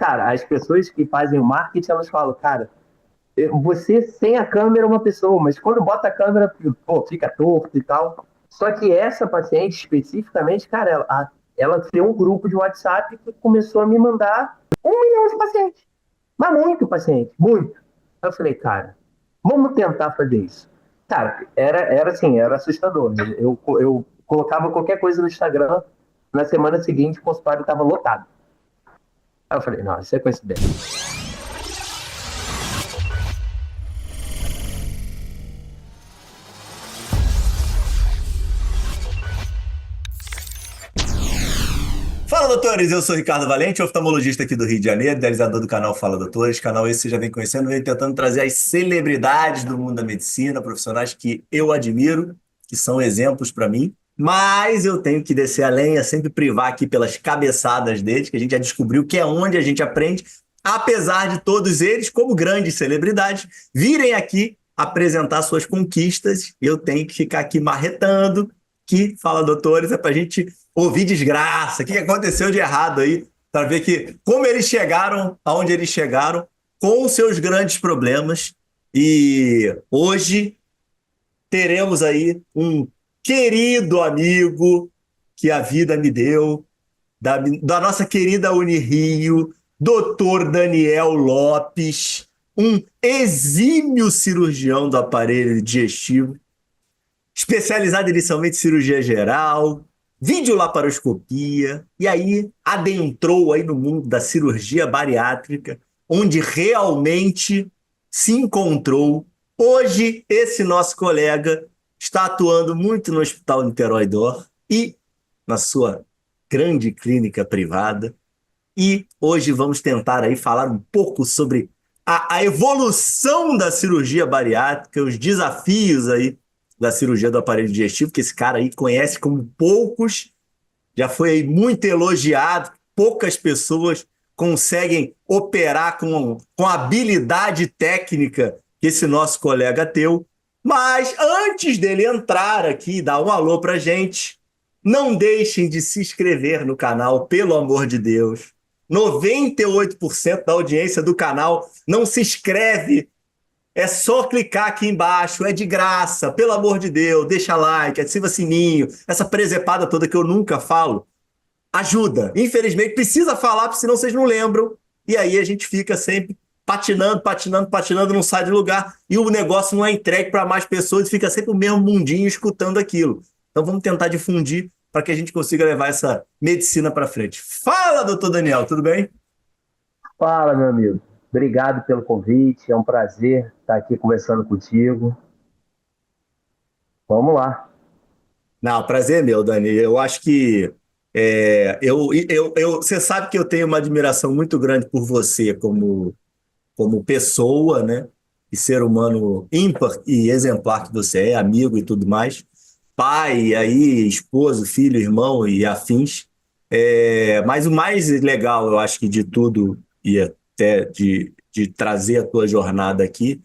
cara, as pessoas que fazem o marketing, elas falam, cara, você sem a câmera é uma pessoa, mas quando bota a câmera, pô, fica torto e tal. Só que essa paciente especificamente, cara, ela tem um grupo de WhatsApp que começou a me mandar 1 milhão de pacientes. Mas muito paciente, muito. Aí eu falei, cara, vamos tentar fazer isso. Cara, era assim, era assustador. Eu colocava qualquer coisa no Instagram, na semana seguinte o consultório estava lotado. Aí eu falei, não, isso é coincidência. Fala, doutores! Eu sou Ricardo Valente, oftalmologista aqui do Rio de Janeiro, idealizador do canal Fala Doutores. Canal esse você já vem conhecendo, vem tentando trazer as celebridades do mundo da medicina, profissionais que eu admiro, que são exemplos para mim. Mas eu tenho que descer a lenha, sempre privar aqui pelas cabeçadas deles, que a gente já descobriu que é onde a gente aprende, apesar de todos eles, como grandes celebridades, virem aqui apresentar suas conquistas. Eu tenho que ficar aqui marretando, que Fala Doutores é para a gente ouvir desgraça, o que aconteceu de errado aí, para ver que como eles chegaram aonde eles chegaram, com seus grandes problemas. E hoje teremos aí um querido amigo que a vida me deu, da nossa querida Unirio, Dr. Daniel Lopes, um exímio cirurgião do aparelho digestivo, especializado inicialmente em cirurgia geral, videolaparoscopia, e aí adentrou aí no mundo da cirurgia bariátrica, onde realmente se encontrou. Hoje, esse nosso colega está atuando muito no Hospital Niterói D'Or e na sua grande clínica privada. E hoje vamos tentar aí falar um pouco sobre a evolução da cirurgia bariátrica, os desafios aí da cirurgia do aparelho digestivo, que esse cara aí conhece como poucos, já foi aí muito elogiado, poucas pessoas conseguem operar com a habilidade técnica que esse nosso colega teu. Mas antes dele entrar aqui e dar um alô pra gente, não deixem de se inscrever no canal, pelo amor de Deus. 98% da audiência do canal não se inscreve. É só clicar aqui embaixo, é de graça, pelo amor de Deus, deixa like, ativa sininho, essa presepada toda que eu nunca falo, ajuda. Infelizmente, precisa falar, porque senão vocês não lembram, e aí a gente fica sempre patinando, patinando, patinando, não sai de lugar, e o negócio não é entregue para mais pessoas, e fica sempre o mesmo mundinho escutando aquilo. Então vamos tentar difundir para que a gente consiga levar essa medicina para frente. Fala, doutor Daniel, tudo bem? Fala, meu amigo. Obrigado pelo convite. É um prazer estar aqui conversando contigo. Vamos lá. Não, prazer é meu, Dani. Eu acho que você sabe que eu tenho uma admiração muito grande por você como pessoa, né? E ser humano ímpar e exemplar que você é, amigo e tudo mais. Pai, aí, esposo, filho, irmão e afins. Mas o mais legal, eu acho que de tudo, e até de trazer a tua jornada aqui,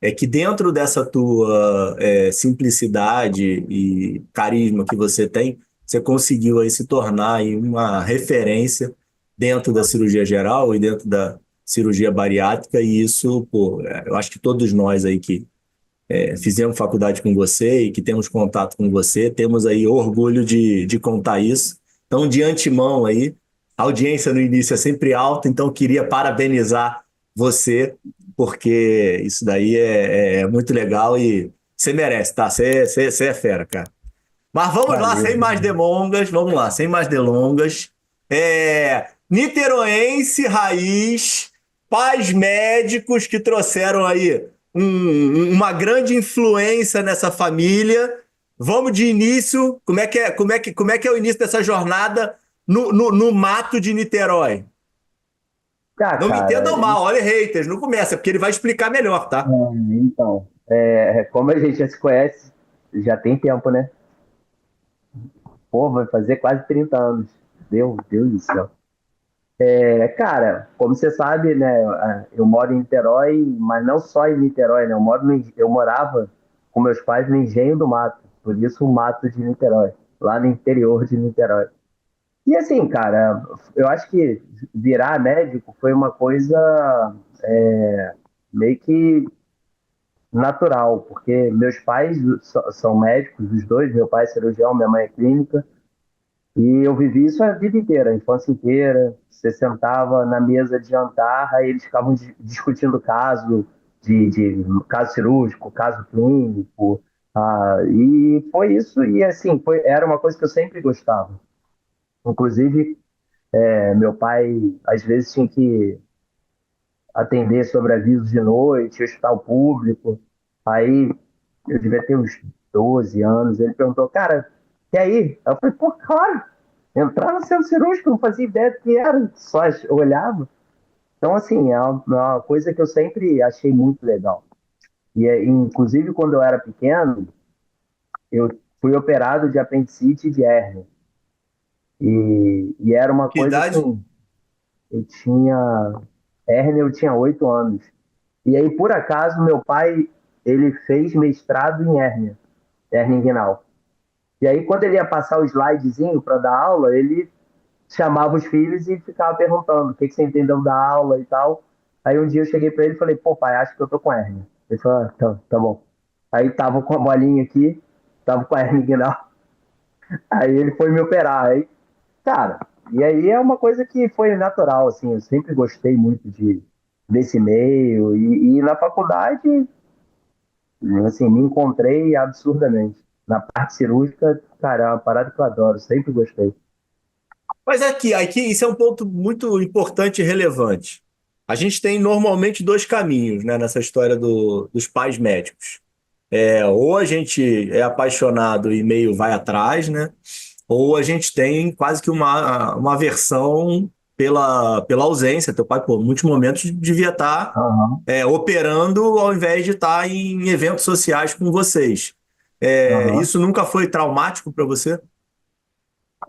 é que dentro dessa tua simplicidade e carisma que você tem, você conseguiu aí se tornar aí uma referência dentro da cirurgia geral e dentro da cirurgia bariátrica, e isso, pô, eu acho que todos nós aí que fizemos faculdade com você e que temos contato com você, temos aí orgulho de contar isso. Então, de antemão aí, a audiência no início é sempre alta, então queria parabenizar você, porque isso daí é muito legal e você merece, tá? Você é fera, cara. Mas vamos lá, Valeu. sem mais delongas, vamos lá, sem mais delongas. Niteroense, raiz, pais médicos que trouxeram aí uma grande influência nessa família. Vamos de início, como é que é o início dessa jornada no mato de Niterói? Ah, Não me cara, entendam mal, olha haters, não começa, porque ele vai explicar melhor, tá? então, como a gente já se conhece, já tem tempo, né? Pô, vai fazer quase 30 anos. Meu Deus do céu. Cara, como você sabe, né, eu moro em Niterói, mas não só em Niterói, né? Eu morava com meus pais no Engenho do Mato, por isso o Mato de Niterói, lá no interior de Niterói. E assim, cara, eu acho que virar médico foi uma coisa meio que natural, porque meus pais são médicos, os dois, meu pai é cirurgião, minha mãe é clínica, e eu vivi isso a vida inteira, a infância inteira. Você sentava na mesa de jantar, aí eles ficavam discutindo caso de caso cirúrgico, caso clínico, e foi isso, e assim, era uma coisa que eu sempre gostava. Inclusive, meu pai às vezes tinha que atender sobreavisos de noite, hospital público. Aí eu devia ter uns 12 anos. Ele perguntou, cara, quer ir? Eu falei, pô, claro. Entrar no centro cirúrgico, não fazia ideia do que era, só olhava. Então, assim, é uma coisa que eu sempre achei muito legal. E, inclusive, quando eu era pequeno, eu fui operado de apendicite e de hérnia. E era uma Que coisa idade? assim, eu tinha hérnia, eu tinha 8 anos. E aí, por acaso, meu pai, ele fez mestrado em hérnia, hérnia inguinal. E aí, quando ele ia passar o slidezinho para dar aula, ele chamava os filhos e ficava perguntando o que que você entendeu da aula e tal. Aí um dia eu cheguei para ele e falei, pô, pai, acho que eu tô com hérnia. Ele falou, tá bom. Aí tava com a bolinha aqui, tava com a hérnia inguinal. Aí ele foi me operar. Aí, cara, e aí é uma coisa que foi natural, assim, eu sempre gostei muito desse meio. E na faculdade, assim, me encontrei absurdamente. Na parte cirúrgica, cara, é uma parada que eu adoro, sempre gostei. Mas aqui, isso é um ponto muito importante e relevante. A gente tem normalmente dois caminhos, né, nessa história dos pais médicos. Ou a gente é apaixonado e meio vai atrás, né? Ou a gente tem quase que uma aversão pela ausência. Teu pai, pô, em muitos momentos devia estar Aham, operando ao invés de estar em eventos sociais com vocês. aham. Isso nunca foi traumático para você?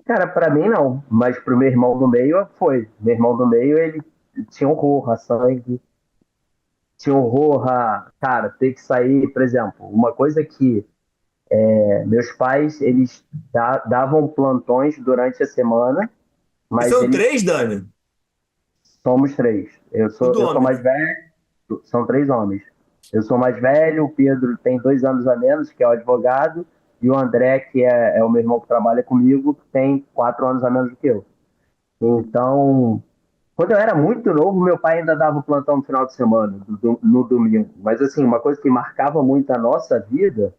Cara, pra mim não, mas pro meu irmão do meio foi. Meu irmão do meio, ele tinha horror a sangue, tinha horror a, cara, ter que sair, por exemplo, uma coisa que meus pais, eles davam plantões durante a semana, E mas são eles três, Dani? somos três. Eu sou, Tudo eu sou homem, mais né? velho, são três homens. Eu sou mais velho, o Pedro tem 2 anos a menos, que é o advogado, e o André, que é o meu irmão que trabalha comigo, que tem 4 anos a menos do que eu. Então, quando eu era muito novo, meu pai ainda dava o plantão no final de semana, no domingo. Mas, assim, uma coisa que marcava muito a nossa vida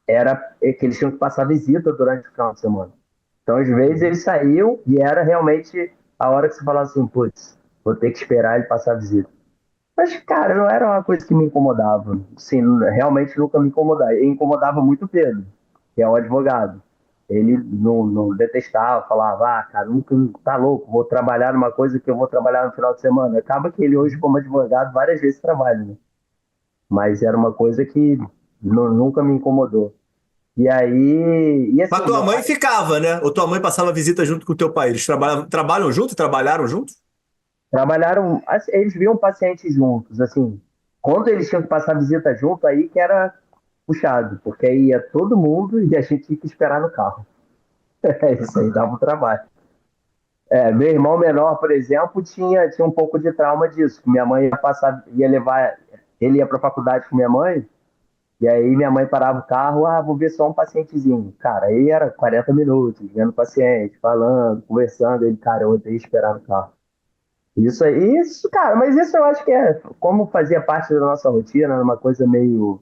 era que eles tinham que passar visita durante o final de semana. Então, às vezes, eles saíam e era realmente a hora que você falava assim, putz, vou ter que esperar ele passar a visita. Mas, cara, não era uma coisa que me incomodava. Sim, realmente nunca me incomodava. E incomodava muito o Pedro, que é o advogado. Ele não detestava, falava, cara, nunca tá louco, vou trabalhar numa coisa que eu vou trabalhar no final de semana. Acaba que ele hoje, como advogado, várias vezes trabalha, né? Mas era uma coisa que nunca me incomodou. E aí, e Mas assim, tua meu mãe pai ficava, né? Ou tua mãe passava visita junto com o teu pai. Eles trabalham juntos? Trabalharam juntos? trabalharam, assim, eles viam pacientes juntos, assim. Quando eles tinham que passar visita junto, aí que era puxado, porque aí ia todo mundo e a gente tinha que esperar no carro. É isso aí, dava um trabalho. Meu irmão menor, por exemplo, tinha um pouco de trauma disso. Minha mãe ia passar, ia levar, ele ia para a faculdade com minha mãe, e aí minha mãe parava o carro, vou ver só um pacientezinho. Cara, aí era 40 minutos, vendo o paciente, falando, conversando, ele, cara, eu odeio esperar no carro. Isso aí, isso, cara, mas isso eu acho que como fazia parte da nossa rotina, uma coisa meio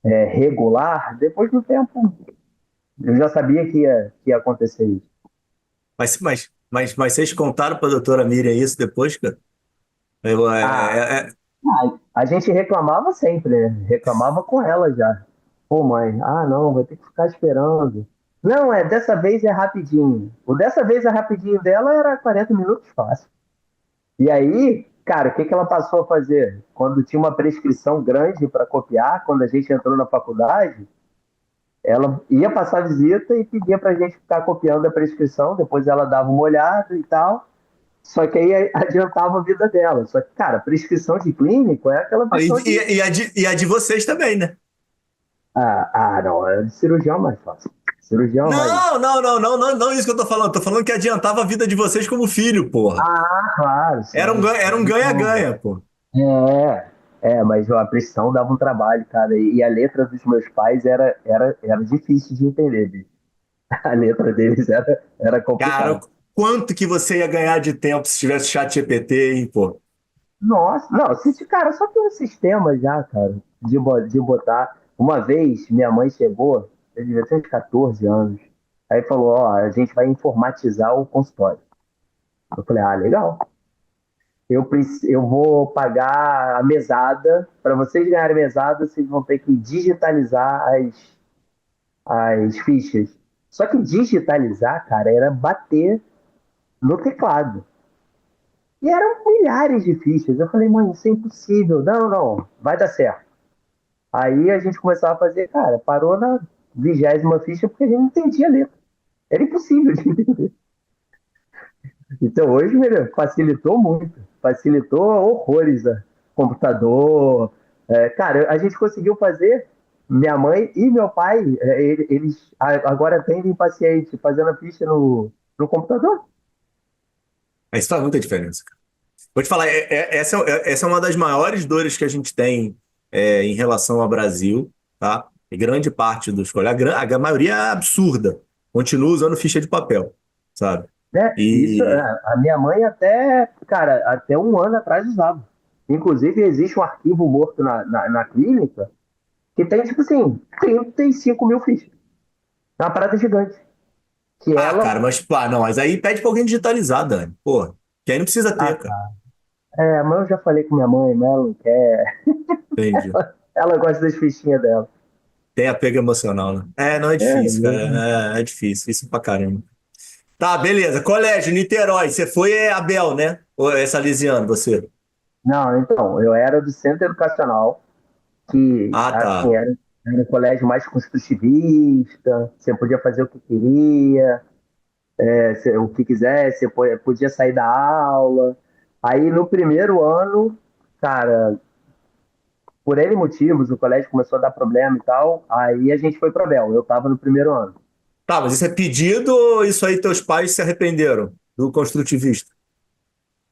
regular, depois do tempo eu já sabia que ia acontecer isso. Mas vocês contaram para a doutora Miriam isso depois, cara? Eu, Ah, é, é, a gente reclamava sempre, né? Reclamava com ela já. Pô, mãe, não, vai ter que ficar esperando. Não, dessa vez é rapidinho. O dessa vez é rapidinho dela era 40 minutos fácil. E aí, cara, o que que ela passou a fazer? Quando tinha uma prescrição grande para copiar, quando a gente entrou na faculdade, ela ia passar visita e pedia para a gente ficar copiando a prescrição, depois ela dava uma olhada e tal. Só que aí adiantava a vida dela. Só que, cara, prescrição de clínico é aquela e, questão e a de vocês também, né? não, é de cirurgião mais fácil. Cirurgião, mas. Não, isso que eu tô falando. Tô falando que adiantava a vida de vocês como filho, porra. Ah, claro, sim. Era um Então, ganha-ganha, pô. é, mas a pressão dava um trabalho, cara. E a letra dos meus pais era difícil de entender, bicho. A letra deles era Cara, complicada. quanto que você ia ganhar de tempo se tivesse chat GPT, hein, pô? Nossa, não, cara, só tem um sistema já, cara, de botar. Uma vez, minha mãe chegou, eu devia ter uns 14 anos, aí falou, ó, a gente vai informatizar o consultório. Eu falei, ah, legal. Eu vou pagar a mesada, para vocês ganharem mesada, vocês vão ter que digitalizar as fichas. Só que digitalizar, cara, era bater no teclado. E eram milhares de fichas. Eu falei, mãe, isso é impossível. Não, não, vai dar certo. Aí a gente começava a fazer, cara, parou na 20ª ficha porque a gente não entendia a letra. Era impossível de entender. Então hoje, meu, facilitou muito. Facilitou horrores a computador. Cara, a gente conseguiu fazer, minha mãe e meu pai, eles agora atendem paciente fazendo a ficha no computador. Isso faz muita diferença, cara. Vou te falar, essa é uma das maiores dores que a gente tem em relação ao Brasil, tá? E grande parte dos colegas, a maioria é absurda, continua usando ficha de papel, sabe? Né? Isso, E a minha mãe até, cara, até um ano atrás usava. Inclusive, existe um arquivo morto na clínica que tem, tipo assim, 35 mil fichas. É uma parada gigante. Que cara, ela. mas pá, não, mas aí pede pra alguém digitalizar, Dani. Pô, que aí não precisa Ah, ter, cara. tá. Mas eu já falei com minha mãe, mas ela não quer. Entendi. Ela gosta das fichinhas dela. Tem apego emocional, né? Não é difícil, cara. Exatamente. É difícil, isso pra caramba. Tá, beleza. Colégio, Niterói. Você foi Abel, né? Ou é Salesiano, você? Não, então, eu era do centro educacional, que, Ah, assim, tá. era um colégio mais construtivista, você podia fazer o que queria, o que quisesse, você podia sair da aula. Aí no primeiro ano, cara, por N motivos, o colégio começou a dar problema e tal, aí a gente foi pro Abel. Eu tava no primeiro ano. Tá, mas isso é pedido ou isso aí teus pais se arrependeram do construtivista?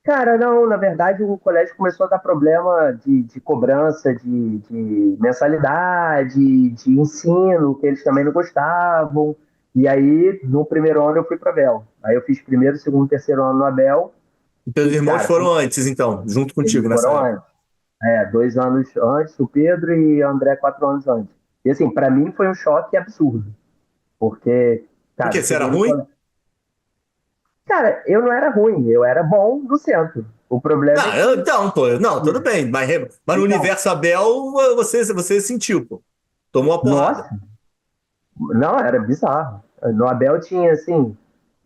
Cara, não, na verdade o colégio começou a dar problema de cobrança de mensalidade, de ensino, que eles também não gostavam. E aí, no primeiro ano, eu fui para Abel. Aí eu fiz primeiro, segundo, terceiro ano no Abel. E teus E, irmãos cara, foram antes, então, junto contigo eles nessa foram época. antes. 2 anos antes, o Pedro e o André 4 anos antes. E assim, para mim foi um choque absurdo. Porque, Por cara, quê? eu Você era cheguei no ruim? colégio. Cara, eu não era ruim, eu era bom no centro. O problema é Não, que. então, pô, não, tudo bem. Mas no Então, universo Abel, você sentiu, pô. Tomou a porrada. nossa, não, era bizarro. No Abel tinha, assim,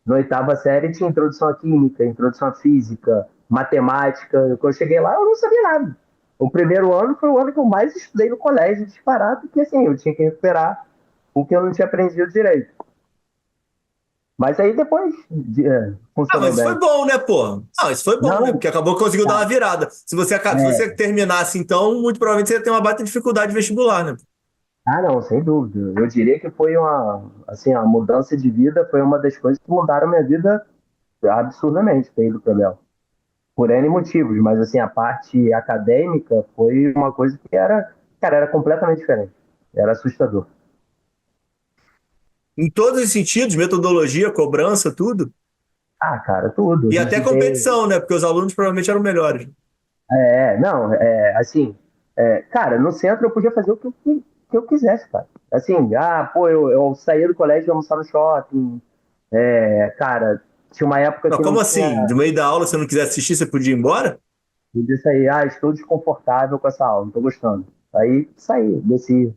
na oitava série tinha introdução à química, introdução à física, matemática. Quando eu cheguei lá, eu não sabia nada. O primeiro ano foi o ano que eu mais estudei no colégio, disparado, porque assim, eu tinha que recuperar o que eu não tinha aprendido direito. Mas aí depois Ah, funcionou mas isso foi bem. bom, né, pô? Não, isso foi bom, né? Não, Porque acabou que conseguiu dar uma cara, virada. Se você é, terminasse, então, muito provavelmente você ia ter uma baita dificuldade vestibular, né? não, sem dúvida. Eu diria que foi assim, a mudança de vida foi uma das coisas que mudaram a minha vida absurdamente, ter ido para Abel. Por N motivos, mas assim, a parte acadêmica foi uma coisa que era, cara, era completamente diferente. Era assustador. Em todos os sentidos, metodologia, cobrança, tudo. Ah, cara, tudo. A E até gente vê. competição, né? Porque os alunos provavelmente eram melhores. Não, assim, cara, no centro eu podia fazer o que eu quisesse, cara. Assim, pô, eu saía do colégio e almoçar no shopping. Cara, tinha uma época Não, que não como tinha. assim? No meio da aula, se você não quiser assistir, você podia ir embora? Eu disse aí, estou desconfortável com essa aula, não tô gostando. Aí saí, desci.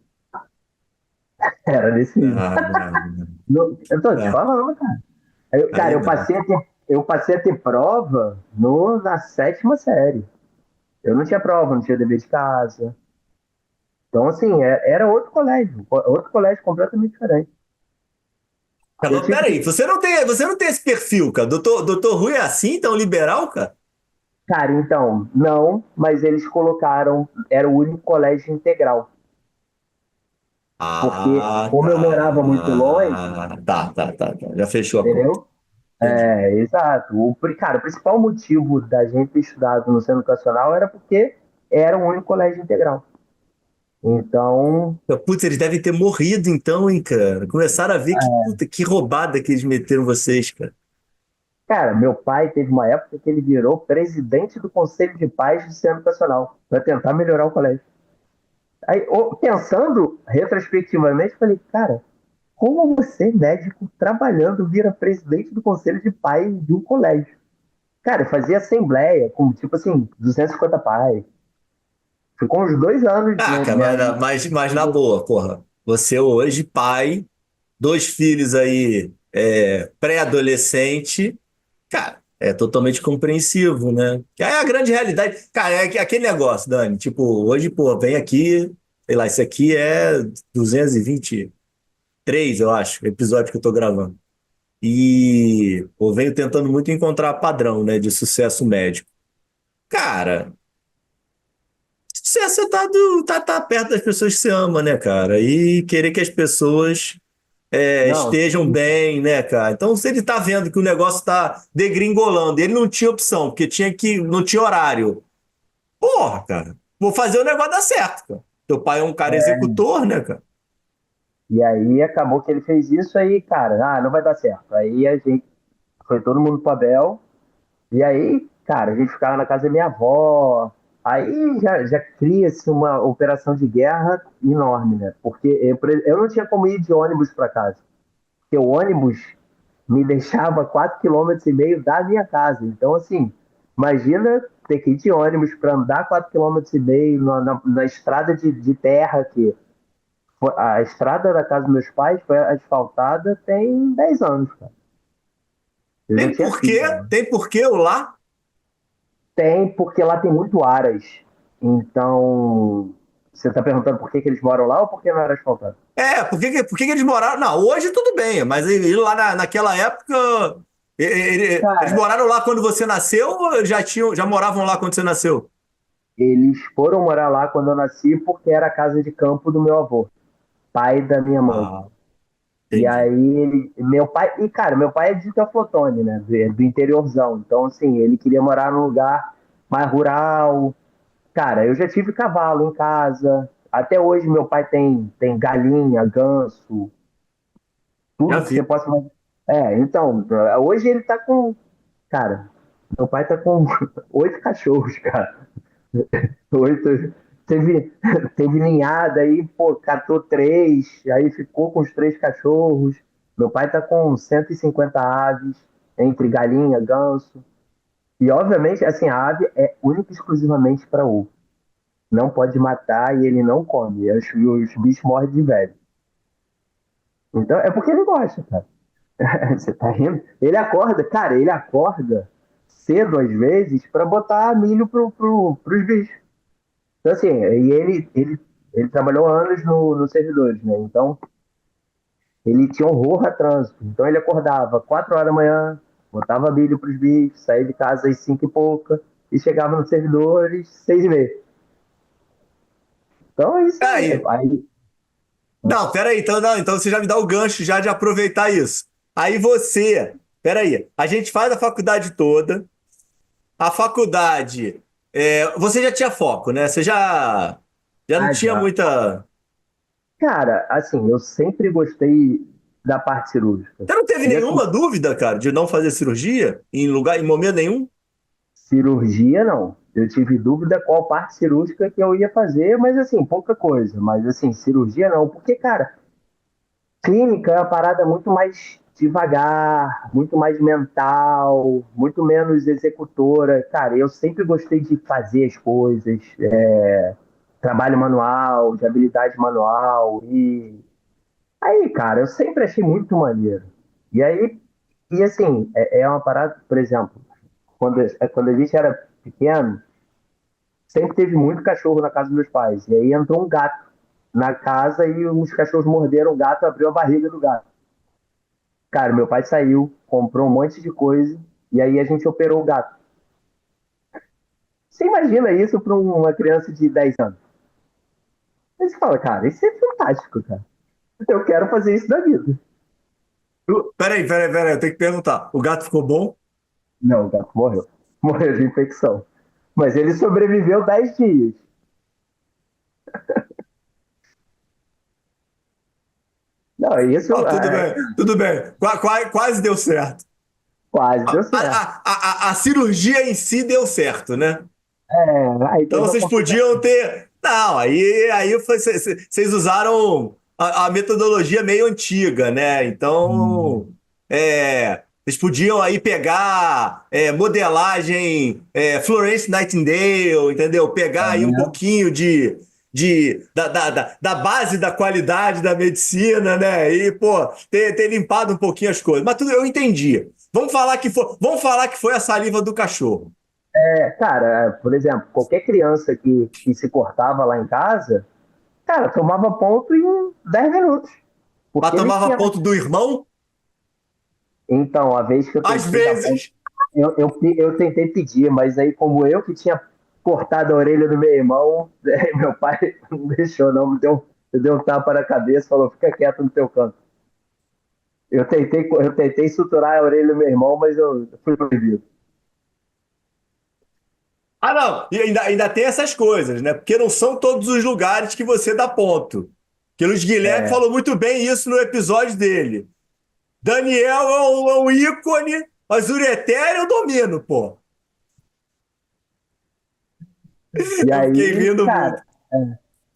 Era desse nível. Ah, não. Eu tô te Ah, falando, cara. Cara, aí não. eu passei a ter prova na sétima série. Eu não tinha prova, não tinha dever de casa. Então, assim, era outro colégio completamente diferente. Cara, Eu mas tive que. peraí, você não tem esse perfil, cara. Doutor Rui é assim, tão liberal, cara? Cara, então, não, mas eles colocaram, era o único colégio integral. Porque Ah, como eu morava muito longe, tá. Tá. Já fechou a conta. entendeu? Entendi. É, exato. Cara, o principal motivo da gente ter estudado no centro educacional era porque era um único colégio integral. Então, Putz, eles devem ter morrido então, hein, cara? Começaram a ver que, puta, que roubada que eles meteram vocês, cara. cara, meu pai teve uma época que ele virou presidente do Conselho de Pais do Centro Educacional para tentar melhorar o colégio. Aí, pensando retrospectivamente, falei, cara, como você, médico, trabalhando, vira presidente do Conselho de Pais de um colégio? Cara, eu fazia assembleia com, tipo assim, 250 pais. Ficou uns 2 anos, Ah, né? cara, mas na boa, porra. Você hoje, pai, dois filhos aí, pré-adolescente, cara, é totalmente compreensivo, né? Que é a grande realidade. Cara, é aquele negócio, Dani. Tipo, hoje, pô, vem aqui, sei lá, isso aqui é 223, eu acho, episódio que eu tô gravando. E eu venho tentando muito encontrar padrão, né, de sucesso médico. Cara, sucesso é tá perto das pessoas que você ama, né, cara? E querer que as pessoas Não, estejam bem, né, cara? Então, se ele tá vendo que o negócio tá degringolando, ele não tinha opção, porque não tinha horário. Porra, cara, vou fazer o negócio dar certo, cara. Teu pai é um cara executor, né, cara? e aí acabou que ele fez isso aí, cara, não vai dar certo. Aí a gente foi todo mundo pro Abel, e aí, cara, a gente ficava na casa da minha avó. Aí já cria-se uma operação de guerra enorme, né? Porque eu não tinha como ir de ônibus para casa. Porque o ônibus me deixava 4,5 km da minha casa. Então, assim, imagina ter que ir de ônibus para andar 4,5 km na estrada de terra que a estrada da casa dos meus pais foi asfaltada tem 10 anos, cara. Eu já Tem tinha porquê, filho, né? tem porquê o lá. Tem, porque lá tem muito aras. Então, você está perguntando por que, que eles moram lá ou por que não era asfaltado? Por que que eles moraram? Não, hoje tudo bem, mas ele lá naquela época, eles Cara, moraram lá quando você nasceu ou já moravam lá quando você nasceu? eles foram morar lá quando eu nasci porque era a casa de campo do meu avô, pai da minha mãe. Ah, E entendi. aí, meu pai, e cara, meu pai é de Teoflotone, né, do interiorzão. Então, assim, ele queria morar num lugar mais rural. Cara, eu já tive cavalo em casa. Até hoje, meu pai tem galinha, ganso, Já tudo que você vi. possa imaginar. Então, hoje ele tá com. Cara, meu pai tá com 8 cachorros, cara. Oito. Teve, teve ninhada aí, pô, catou 3, aí ficou com os 3 cachorros. Meu pai tá com 150 aves, entre galinha, ganso. E, obviamente, assim, a ave é única e exclusivamente para ovo. Não pode matar e ele não come. Os bichos morrem de velho. Então, é porque ele gosta, cara. Você tá rindo? Ele acorda, cara, ele acorda cedo às vezes para botar milho pros bichos. Então, assim, ele trabalhou anos no servidores, né? Então, ele tinha horror a trânsito. Então, ele acordava 4 horas da manhã, botava milho pros bichos, saía de casa às 5 e pouca e chegava nos servidores 6 e meia. Então, é isso aí. Aí, não, peraí, então, não, então você já me dá o gancho já de aproveitar isso. Aí você, peraí, a gente faz a faculdade toda, a faculdade, você já tinha foco, né? Você já não tinha Já. muita. Cara, assim, eu sempre gostei da parte cirúrgica. Você não teve E assim, nenhuma dúvida, cara, de não fazer cirurgia em momento nenhum? cirurgia não. Eu tive dúvida qual parte cirúrgica que eu ia fazer, mas assim, pouca coisa. Mas assim, cirurgia não, porque, cara, clínica é uma parada muito mais devagar, muito mais mental, muito menos executora. Cara, eu sempre gostei de fazer as coisas, trabalho manual, de habilidade manual. E aí, cara, eu sempre achei muito maneiro. E aí, e assim, é uma parada, por exemplo, quando a gente era pequeno, sempre teve muito cachorro na casa dos meus pais. E aí entrou um gato na casa e os cachorros morderam o gato, abriu a barriga do gato. Cara, meu pai saiu, comprou um monte de coisa e aí a gente operou o gato. Você imagina isso para uma criança de 10 anos? Aí você fala, cara, isso é fantástico, cara. Eu quero fazer isso da vida. Peraí, eu tenho que perguntar. O gato ficou bom? Não, o gato morreu. Morreu de infecção. Mas ele sobreviveu 10 dias. Não, isso Ah, tudo bem, tudo bem. Quase deu certo. quase deu A, certo. a cirurgia em si deu certo, né? Aí Então teve a vocês podiam complicação. ter. Não, vocês usaram a metodologia meio antiga, né? Então, vocês podiam aí pegar modelagem Florence Nightingale, entendeu? Pegar aí um pouquinho da base da qualidade da medicina, né? E, pô, ter limpado um pouquinho as coisas. Mas tudo eu entendi. Vamos falar que foi a saliva do cachorro. Cara, por exemplo, qualquer criança que se cortava lá em casa, cara, tomava ponto em 10 minutos. Mas Porque ele tomava tinha. ponto do irmão? Então, a vez que eu Às tentei dar ponto, vezes. eu tentei pedir, mas aí, como eu que tinha cortado a orelha do meu irmão, meu pai não deixou, não, me deu um tapa na cabeça, falou: fica quieto no teu canto. Eu tentei suturar a orelha do meu irmão, mas eu fui proibido. Ah, não. E ainda tem essas coisas, né? Porque não são todos os lugares que você dá ponto. Que o Luiz Guilherme É, falou muito bem isso no episódio dele. Daniel é um ícone, mas Ureter eu domino, pô. e Eu fiquei aí, rindo muito. cara,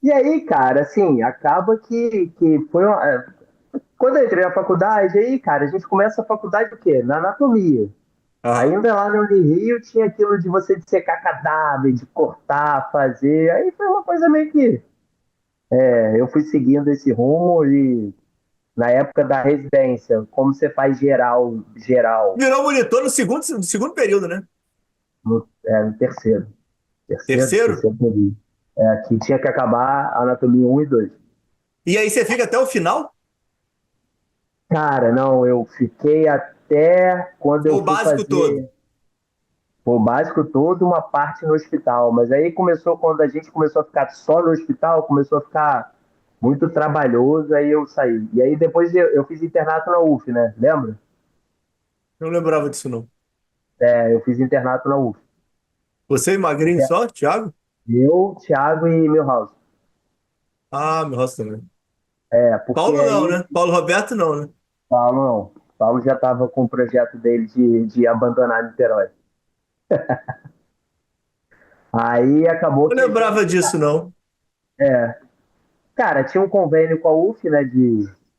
e aí, cara, assim, acaba que foi uma, quando eu entrei na faculdade, aí, cara, a gente começa a faculdade o quê? Na anatomia. Ah, Ainda lá no Rio tinha aquilo de você dissecar cadáver, de cortar, fazer. Aí foi uma coisa meio que. Eu fui seguindo esse rumo e na época da residência, como você faz geral, geral, virou monitor no segundo período, né? no terceiro. Terceiro? Terceiro período. Que tinha que acabar a anatomia um e 2. E aí você fica até o final? Cara, não, eu fiquei até quando eu Ou o fui básico todo? fazer o básico todo, uma parte no hospital. Mas aí começou, quando a gente começou a ficar só no hospital, começou a ficar muito trabalhoso, aí eu saí. E aí depois eu fiz internato na UF, né? Lembra? Não lembrava disso, não. Eu fiz internato na UF. Você e Magrinho Porque só, Thiago? eu, Thiago e Milhouse. Ah, meu rosto também. Porque Paulo não, aí, né? Paulo Roberto não, né? Paulo não. Paulo já estava com o projeto dele de abandonar Niterói. Aí acabou Não que a gente, lembrava disso, não. cara, tinha um convênio com a UF, né,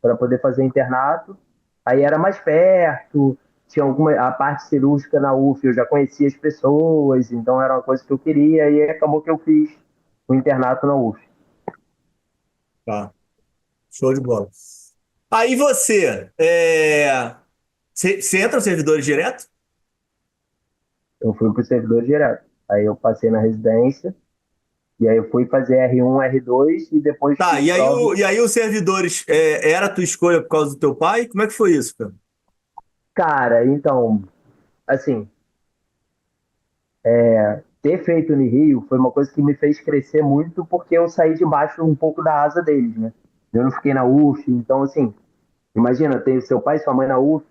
para poder fazer internato. Aí era mais perto, tinha alguma a parte cirúrgica na UF, eu já conhecia as pessoas, então era uma coisa que eu queria e acabou que eu fiz o internato na UF. Tá, show de bola. Aí você entra nos servidores direto? Eu fui para o servidor direto. Aí eu passei na residência e aí eu fui fazer R1, R2 e depois Tá, fiz e aí, prova. os servidores, era a tua escolha por causa do teu pai? Como é que foi isso, cara? Cara, então, assim, ter feito no Rio foi uma coisa que me fez crescer muito porque eu saí debaixo um pouco da asa deles, né? Eu não fiquei na UF, então assim, imagina, ter seu pai e sua mãe na UF.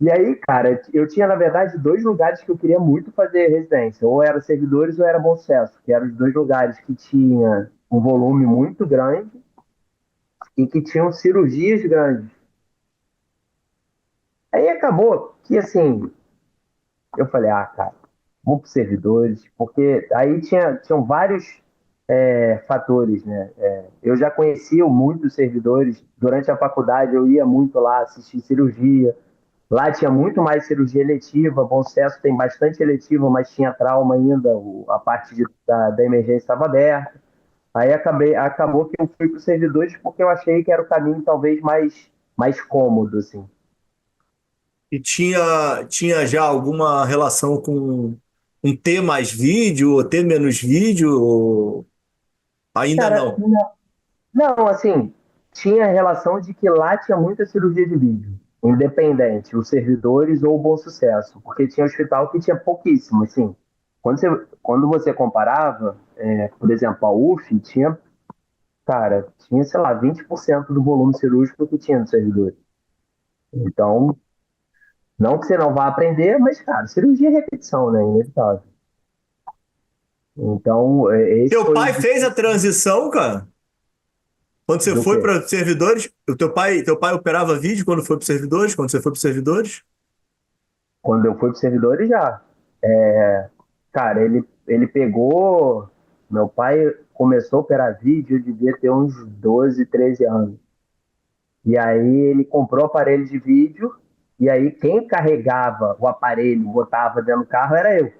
E aí, cara, eu tinha, na verdade, dois lugares que eu queria muito fazer residência. Ou era Servidores ou era Bom Sucesso, que eram os dois lugares que tinha um volume muito grande e que tinham cirurgias grandes. Aí acabou que, assim, eu falei, cara, vamos para Servidores, porque aí tinham vários fatores, né? Eu já conhecia muitos servidores. Durante a faculdade, eu ia muito lá assistir cirurgia. Lá tinha muito mais cirurgia eletiva, Bom Sucesso tem bastante eletiva, mas tinha trauma ainda, a parte da emergência estava aberta. Aí acabou que eu fui para os servidores porque eu achei que era o caminho talvez mais cômodo, assim. E tinha já alguma relação com um T mais vídeo ou T menos vídeo? Ou ainda Cara, não? não, assim, tinha a relação de que lá tinha muita cirurgia de vídeo, independente, os servidores ou o Bom Sucesso, porque tinha hospital que tinha pouquíssimo, assim. Quando você comparava, por exemplo, a UF tinha. cara, tinha, sei lá, 20% do volume cirúrgico que tinha no servidor. Então, não que você não vá aprender, mas, cara, cirurgia é repetição, né? Inevitável. Então, esse Teu foi o pai fez a transição, cara? Quando você do foi quê? para servidores, o teu pai operava vídeo quando foi para servidores? Quando você foi para servidores? Quando eu fui pro servidor, ele já. Cara, ele pegou. Meu pai começou a operar vídeo, eu devia ter uns 12, 13 anos. E aí ele comprou o aparelho de vídeo, e aí quem carregava o aparelho, botava dentro do carro, era eu.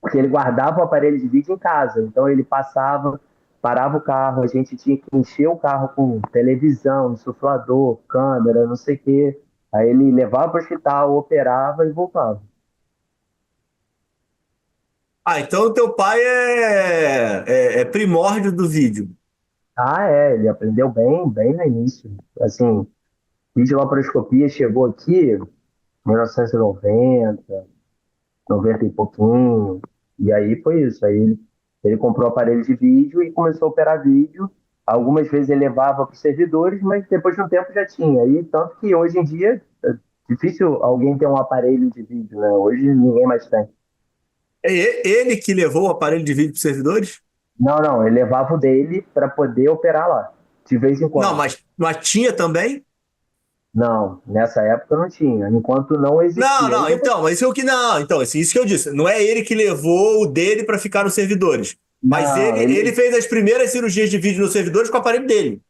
Porque ele guardava o aparelho de vídeo em casa. Então ele passava, parava o carro, a gente tinha que encher o carro com televisão, insuflador, câmera, não sei o quê. Aí ele levava para o hospital, operava e voltava. Ah, então o teu pai é primórdio do vídeo. Ah, é, ele aprendeu bem, bem no início. Assim, videolaparoscopia chegou aqui em 1990, 90 e pouquinho. E aí foi isso. Aí ele comprou o aparelho de vídeo e começou a operar vídeo. Algumas vezes ele levava para os servidores, mas depois de um tempo já tinha. E tanto que hoje em dia é difícil alguém ter um aparelho de vídeo, né? Hoje ninguém mais tem. É ele que levou o aparelho de vídeo para servidores? Não, não, ele levava o dele para poder operar lá, de vez em Não, quando. mas tinha também? Não, nessa época não tinha, enquanto não Não, existia. Aí não, depois, então, mas isso é o que não. Então, assim, isso que eu disse. Não é ele que levou o dele para ficar nos servidores. Mas ele, não, ele ele, fez as primeiras cirurgias de vídeo nos servidores com o aparelho dele.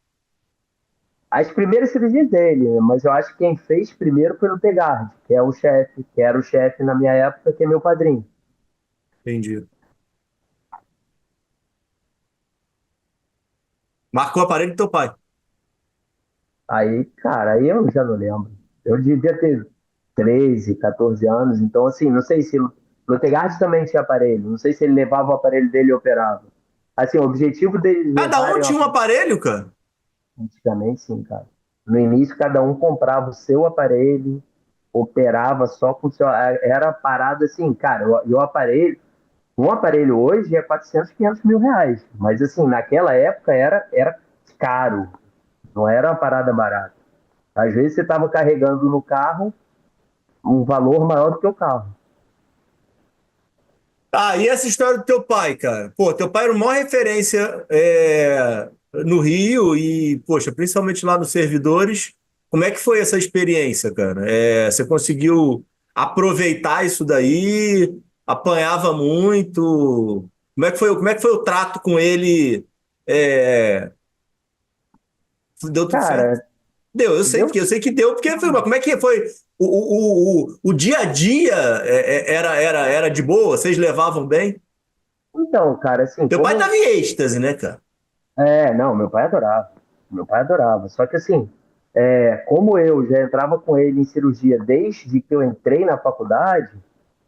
as primeiras cirurgias dele, né? Mas eu acho que quem fez primeiro foi o Tegard, que é o chefe, que era o chefe na minha época, que é meu padrinho. Entendi. Marcou o aparelho do teu pai. Aí, cara, aí eu já não lembro. Eu devia ter 13, 14 anos, então assim, não sei se o Tegard também tinha aparelho, não sei se ele levava o aparelho dele e operava. Assim, o objetivo deles Cada um levarem o tinha um aparelho, aparelho, cara. antigamente, sim, cara. No início, cada um comprava o seu aparelho, operava só com o seu. Era parada assim, cara, e o aparelho. Um aparelho hoje é 400, 500 mil reais. Mas, assim, naquela época era caro. Não era uma parada barata. Às vezes você estava carregando no carro um valor maior do que o carro. Ah, e essa história do teu pai, cara? Pô, teu pai era uma maior referência no Rio e, poxa, principalmente lá nos servidores. Como é que foi essa experiência, cara? Você conseguiu aproveitar isso daí? Apanhava muito? Como é que foi o trato com ele? É, deu tudo certo? Cara, Deu, deu. eu sei que deu, porque foi, mas como é que foi? O dia a dia era de boa? Vocês levavam bem? Então, cara, assim, Teu pai como. tava em êxtase, né, cara? Não, meu pai adorava. Meu pai adorava. Só que, assim, como eu já entrava com ele em cirurgia desde que eu entrei na faculdade,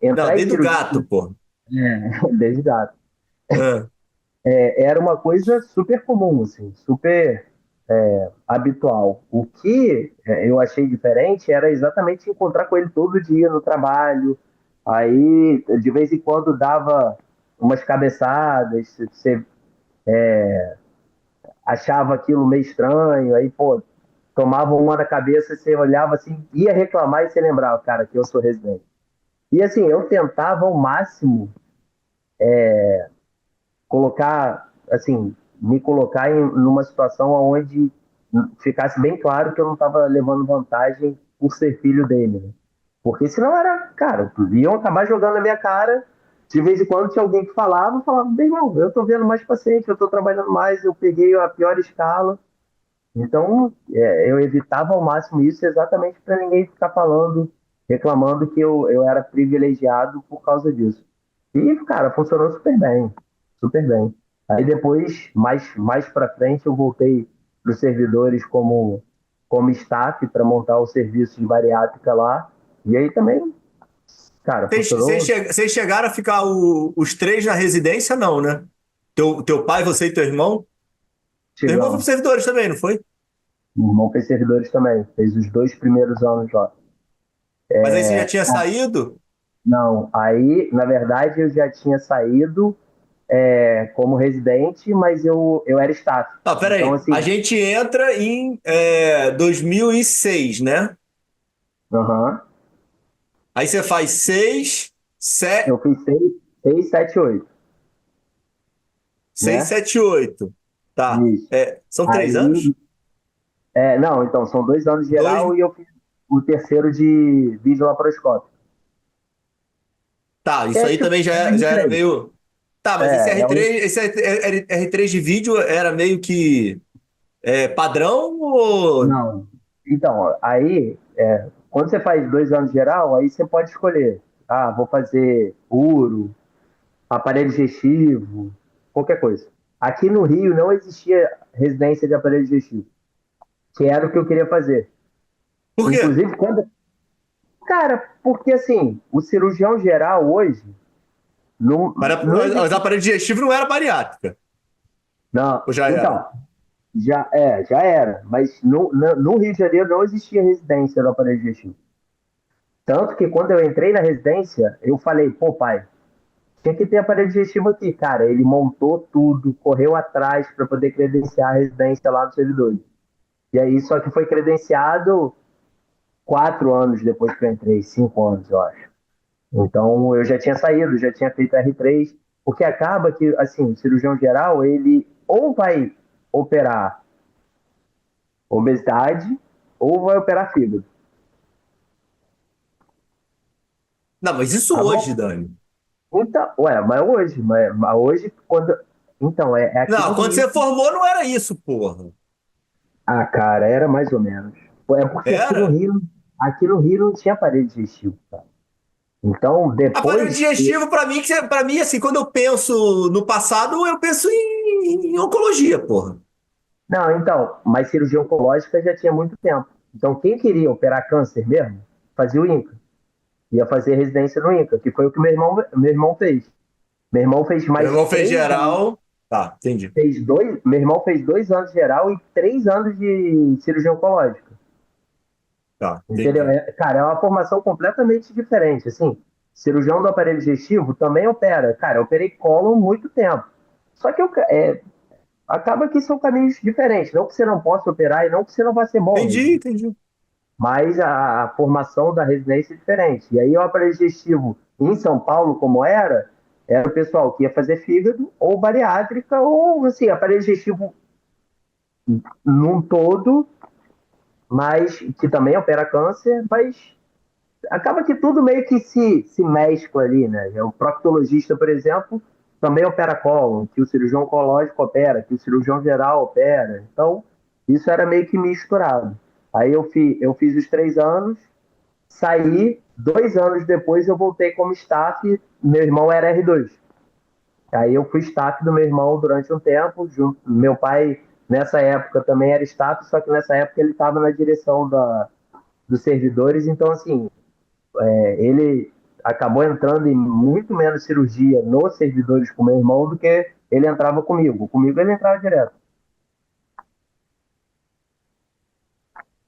Não, entrar em desde o cirurgia. gato, pô. Desde já. Ah, Era uma coisa super comum, assim, super habitual. O que eu achei diferente era exatamente encontrar com ele todo dia no trabalho. Aí, de vez em quando, dava umas cabeçadas, você achava aquilo meio estranho, aí, pô, tomava uma na cabeça, você olhava assim, ia reclamar e você lembrava, cara, que eu sou residente. E assim, eu tentava ao máximo colocar, assim, me colocar numa situação onde ficasse bem claro que eu não estava levando vantagem por ser filho dele, né? Porque senão era, cara, iam acabar jogando na minha cara. De vez em quando tinha alguém que falava, eu falava, bem, não, eu tô vendo mais paciente, eu tô trabalhando mais, eu peguei a pior escala. Então, eu evitava ao máximo isso exatamente para ninguém ficar falando, reclamando que eu era privilegiado por causa disso. E, cara, funcionou super bem, super bem. Aí depois, mais para frente, eu voltei para os servidores como staff para montar o serviço de bariátrica lá. E aí também, cara, funcionou. Vocês chegaram a ficar os três na residência, não, né? Teu pai, você e teu irmão? Teu irmão foi para Chegamos. servidores também, não foi? Meu irmão fez servidores também, fez os 2 primeiros anos lá. Mas aí você já tinha saído? Não, aí, na verdade, eu já tinha saído. como residente, mas eu era staff. Ah, Então, peraí. A assim, gente entra em 2006, né? aham, Aí você faz 6, eu 7, fiz 6, 7, 8, 6, né? 7, 8. Tá. Isso. São 3 anos? Aí, não, então, são 2 anos Dois. geral e eu fiz o terceiro de vídeo laparoscópio. Tá, Que isso é aí tipo também já era R3. meio. Tá, mas esse É um. R3, esse R3 de vídeo era meio que padrão ou. Não. Então, ó, aí, quando você faz 2 anos geral, aí você pode escolher. Ah, vou fazer uro, aparelho digestivo, qualquer coisa. Aqui no Rio não existia residência de aparelho digestivo, que era o que eu queria fazer. Por quê? Inclusive, quando. Cara, porque assim, o cirurgião geral hoje não Os existe. aparelhos digestivos não era bariátrica. Não, Ou já era? então, já era, mas no Rio de Janeiro não existia residência do aparelho digestivo. Tanto que quando eu entrei na residência, eu falei, pô, pai, tinha que ter aparelho digestivo aqui. Cara, ele montou tudo, correu atrás para poder credenciar a residência lá no servidor. E aí, só que foi credenciado 4 anos depois que eu entrei, 5 anos, eu acho. Então, eu já tinha saído, já tinha feito R3, porque acaba que, assim, o cirurgião geral, ele ou vai operar obesidade ou vai operar fígado. Não, mas isso Tá hoje, bom? Dani. Então, mas hoje, quando. Então, é aqui no Não, quando Rio. você formou não era isso, porra. Ah, cara, era mais ou menos. É porque Era? aqui no Rio não tinha parede digestivo, cara. Então, Aparelho depois. digestivo, para mim, assim, quando eu penso no passado, eu penso em oncologia, porra. Não, então, mas cirurgia oncológica já tinha muito tempo. Então, quem queria operar câncer mesmo, fazia o INCA. Ia fazer residência no INCA, que foi o que meu irmão fez. Meu irmão fez Meu mais irmão fez 3 anos. geral. Tá, entendi. Meu irmão fez 2 anos de geral e 3 anos de cirurgia oncológica. Tá, Entendeu? entendi. Cara, é uma formação completamente diferente. Assim, cirurgião do aparelho digestivo também opera. Cara, eu operei cólon muito tempo. Só que acaba que são caminhos diferentes. Não que você não possa operar e não que você não vai ser bom. Entendi, entendi. Mas a formação da residência é diferente. E aí o aparelho digestivo em São Paulo, como era o pessoal que ia fazer fígado ou bariátrica ou, assim, aparelho digestivo num todo, mas que também opera câncer, mas acaba que tudo meio que se mescla ali, né? O proctologista, por exemplo, também opera cólon, que o cirurgião oncológico opera, que o cirurgião geral opera. Então, isso era meio que misturado. Aí eu fiz os 3 anos, saí, 2 anos depois eu voltei como staff, meu irmão era R2. Aí eu fui staff do meu irmão durante um tempo, meu pai nessa época também era staff, só que nessa época ele estava na direção dos servidores, então assim, ele acabou entrando em muito menos cirurgia nos servidores com meu irmão do que ele entrava comigo. Comigo ele entrava direto.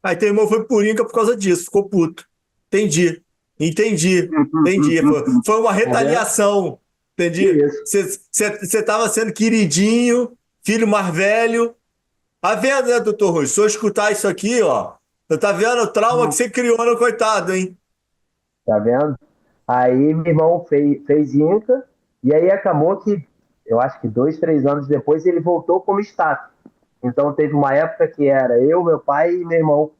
Aí teu irmão foi por Inca por causa disso, ficou puto. Entendi, entendi, entendi. Foi uma Tá vendo? retaliação, entendi. Isso. Você estava sendo queridinho, filho mais velho. Tá vendo, né, doutor Rui? Se eu escutar isso aqui, ó, você tá vendo o trauma que você criou no coitado, hein? Tá vendo? Aí meu irmão fez INCA, e aí acabou que, eu acho que 2, 3 anos depois, ele voltou como staff. Então teve uma época que era eu, meu pai e meu irmão.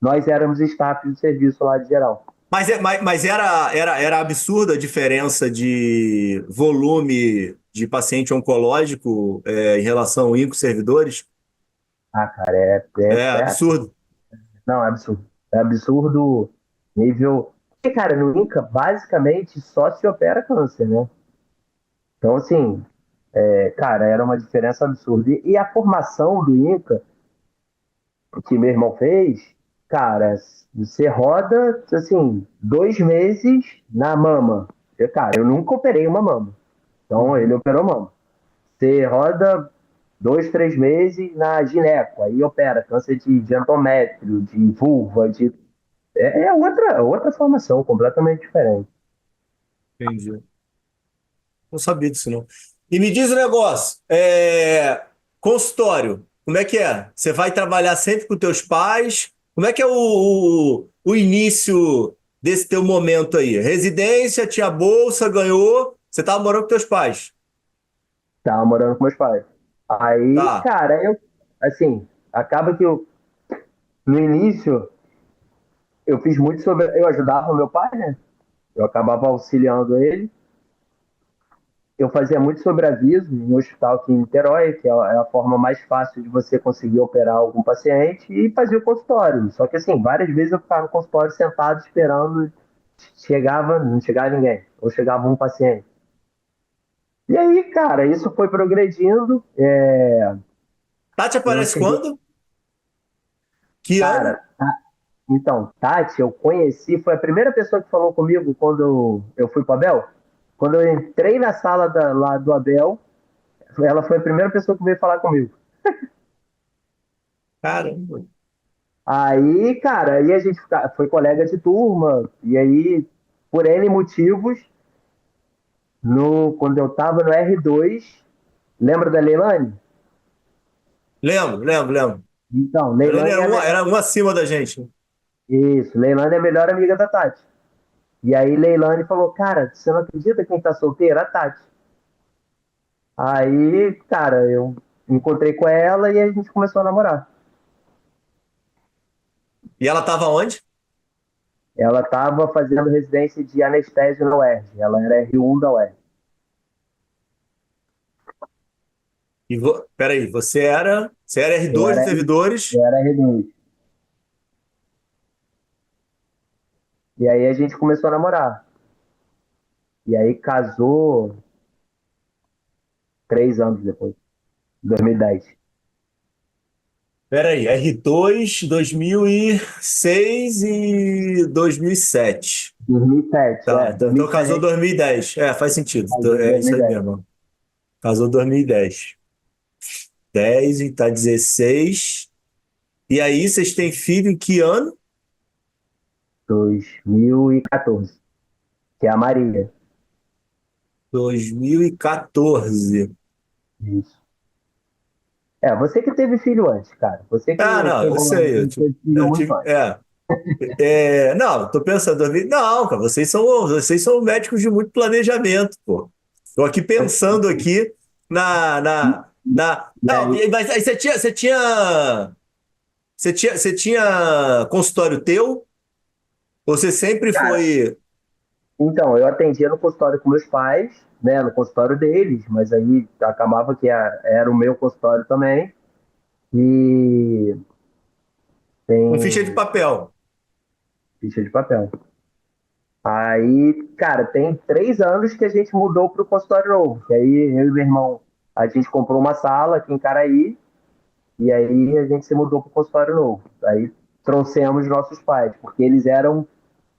Nós éramos staff do serviço lá de geral. Mas era absurda a diferença de volume de paciente oncológico em relação ao INCO servidores? Ah, cara, É absurdo. não, é absurdo. É absurdo nível. Porque, cara, no INCA, basicamente, só se opera câncer, né? Então, assim, cara, era uma diferença absurda. E a formação do INCA, que meu irmão fez, cara, você roda, assim, 2 meses na mama. Cara, eu nunca operei uma mama. Então, ele operou mama. Você roda 2, 3 meses na gineco, aí opera câncer de endométrio, de vulva, é outra formação completamente diferente. Entendi. Não sabia disso, não. E me diz um negócio, consultório, como é que é? Você vai trabalhar sempre com teus pais? Como é que é o início desse teu momento aí? Residência, tinha bolsa, ganhou, você estava morando com teus pais. Tava morando com meus pais. Aí, Tá. cara, assim, acaba que no início, eu fiz muito sobre. Eu ajudava o meu pai, né? Eu acabava auxiliando ele. Eu fazia muito sobreaviso em um hospital aqui em Niterói, que é a forma mais fácil de você conseguir operar algum paciente, e fazia o consultório. Só que, assim, várias vezes eu ficava no consultório sentado esperando. Não chegava ninguém, ou chegava um paciente. E aí, cara, isso foi progredindo. Tati Eu aparece cheguei. quando? Que ano? Cara, então, Tati, eu conheci, foi a primeira pessoa que falou comigo quando eu fui para Abel. Quando eu entrei na sala lá do Abel, ela foi a primeira pessoa que veio falar comigo. Caramba. Aí, cara, aí a gente foi colega de turma, e aí, por N motivos, quando eu tava no R2, lembra da Leilani? Lembro, lembro, lembro. Então, A Helena Leilani é a melhor. era uma acima da gente. Isso, Leilani é a melhor amiga da Tati. E aí Leilani falou, cara, você não acredita quem tá solteira? A Tati. Aí, cara, eu encontrei com ela e a gente começou a namorar. E ela estava onde? Ela estava fazendo residência de anestésio na UERJ. Ela era R1 da UERJ. Peraí, você era Eu R2 era, dos R- servidores. eu era R2. E aí a gente começou a namorar. E aí casou 3 anos depois, 2010. Peraí, R2, 2006 e 2007. 2007, Tá, então casou em 2007, 2010. Faz sentido. casou em É isso aí 2010. mesmo. Casou em 2010. 10 e tá 16. E aí, vocês têm filho em que ano? 2014, que é a Maria. 2014. Isso. Você que teve filho antes, cara. Você Ah, que não, eu chegou, sei. teve filho Eu muito tive, antes. não, tô pensando, não, cara, vocês são médicos de muito planejamento, pô. Tô aqui pensando aqui E não, aí, mas aí você tinha consultório teu? Ou você sempre cara, foi? então, eu atendia no consultório com meus pais, né, no consultório deles, mas aí acabava que era o meu consultório também. E Com ficha de tem papel? ficha de papel. Aí, cara, tem 3 anos que a gente mudou para o consultório novo. Que aí eu e meu irmão, a gente comprou uma sala aqui em Caraí, e aí a gente se mudou para o consultório novo. Aí trouxemos nossos pais, porque eles eram,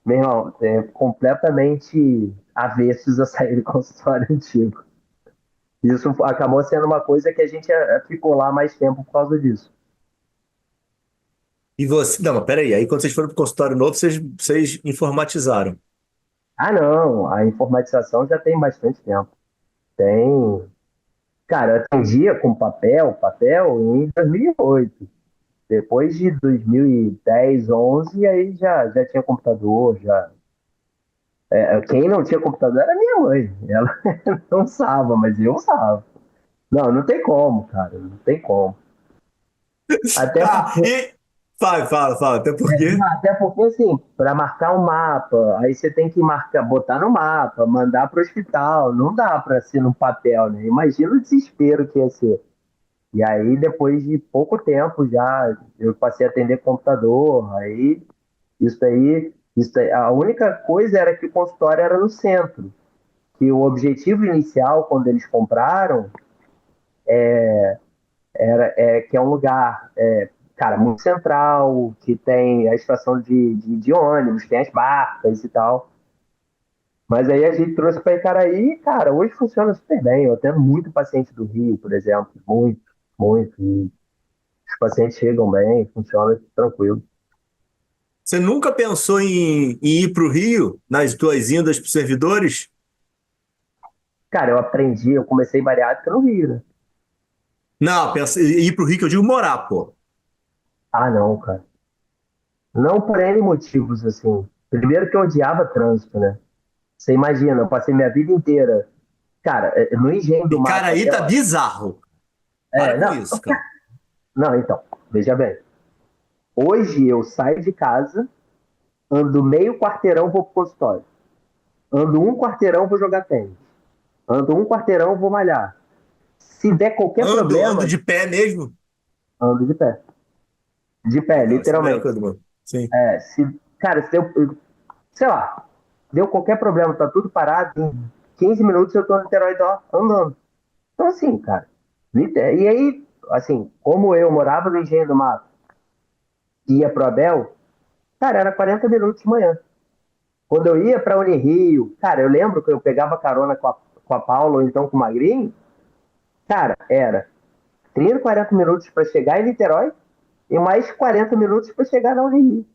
meu irmão, completamente avessos a sair do consultório antigo. Isso acabou sendo uma coisa que a gente ficou lá mais tempo por causa disso. E você. Não, mas peraí. Aí quando vocês foram para o consultório novo, vocês informatizaram. Ah, não, a informatização já tem bastante tempo. Tem. Cara, eu atendia com papel em 2008. Depois de 2010, 11, aí já tinha computador, já. Quem não tinha computador era minha mãe. Ela não usava, mas eu usava. Não, não tem como, cara, não tem como. Até Tá, porque e. Fala. Até porque. Até porque, assim, para marcar um mapa, aí você tem que marcar, botar no mapa, mandar para o hospital. Não dá para ser no papel, né? Imagina o desespero que ia ser. E aí, depois de pouco tempo já, eu passei a atender computador. Isso aí, a única coisa era que o consultório era no centro. Que o objetivo inicial, quando eles compraram, que é um lugar, cara, muito central, que tem a estação de ônibus, tem as barcas e tal. Mas aí a gente trouxe para Icaraí e, cara, hoje funciona super bem. Eu atendo muito paciente do Rio, por exemplo. Muito, muito. E os pacientes chegam bem, funciona tranquilo. Você nunca pensou em ir para o Rio nas tuas indas para os servidores? Cara, eu comecei bariátrica no Rio, né? Não, pensa, ir pro Rio que eu digo morar, pô. Ah, não, cara. Não por N motivos, assim. Primeiro que eu odiava trânsito, né? Você imagina, eu passei minha vida inteira, cara, no Engenho do E, cara, Mato aí até tá lá. bizarro. Para É, com não, isso, cara. não, então, veja bem. Hoje eu saio de casa, ando meio quarteirão, vou pro consultório. Ando um quarteirão, vou jogar tênis. Ando um quarteirão, vou malhar. Se der qualquer Ando problema, de pé mesmo. ando de pé. De pé, Legal, essa é a melhor literalmente. coisa do mundo. Sim. É, cara, se deu, sei lá, deu qualquer problema, tá tudo parado, em 15 minutos eu tô no Niterói ó, andando. Então, assim, cara, e aí, assim, como eu morava no Engenho do Mato e ia pro Abel, cara, era 40 minutos de manhã. Quando eu ia pra Unirio, cara, eu lembro que eu pegava carona com a Paula ou então com o Magrinho, cara, era 30, 40 minutos para chegar em Niterói e mais 40 minutos para chegar na Unirio.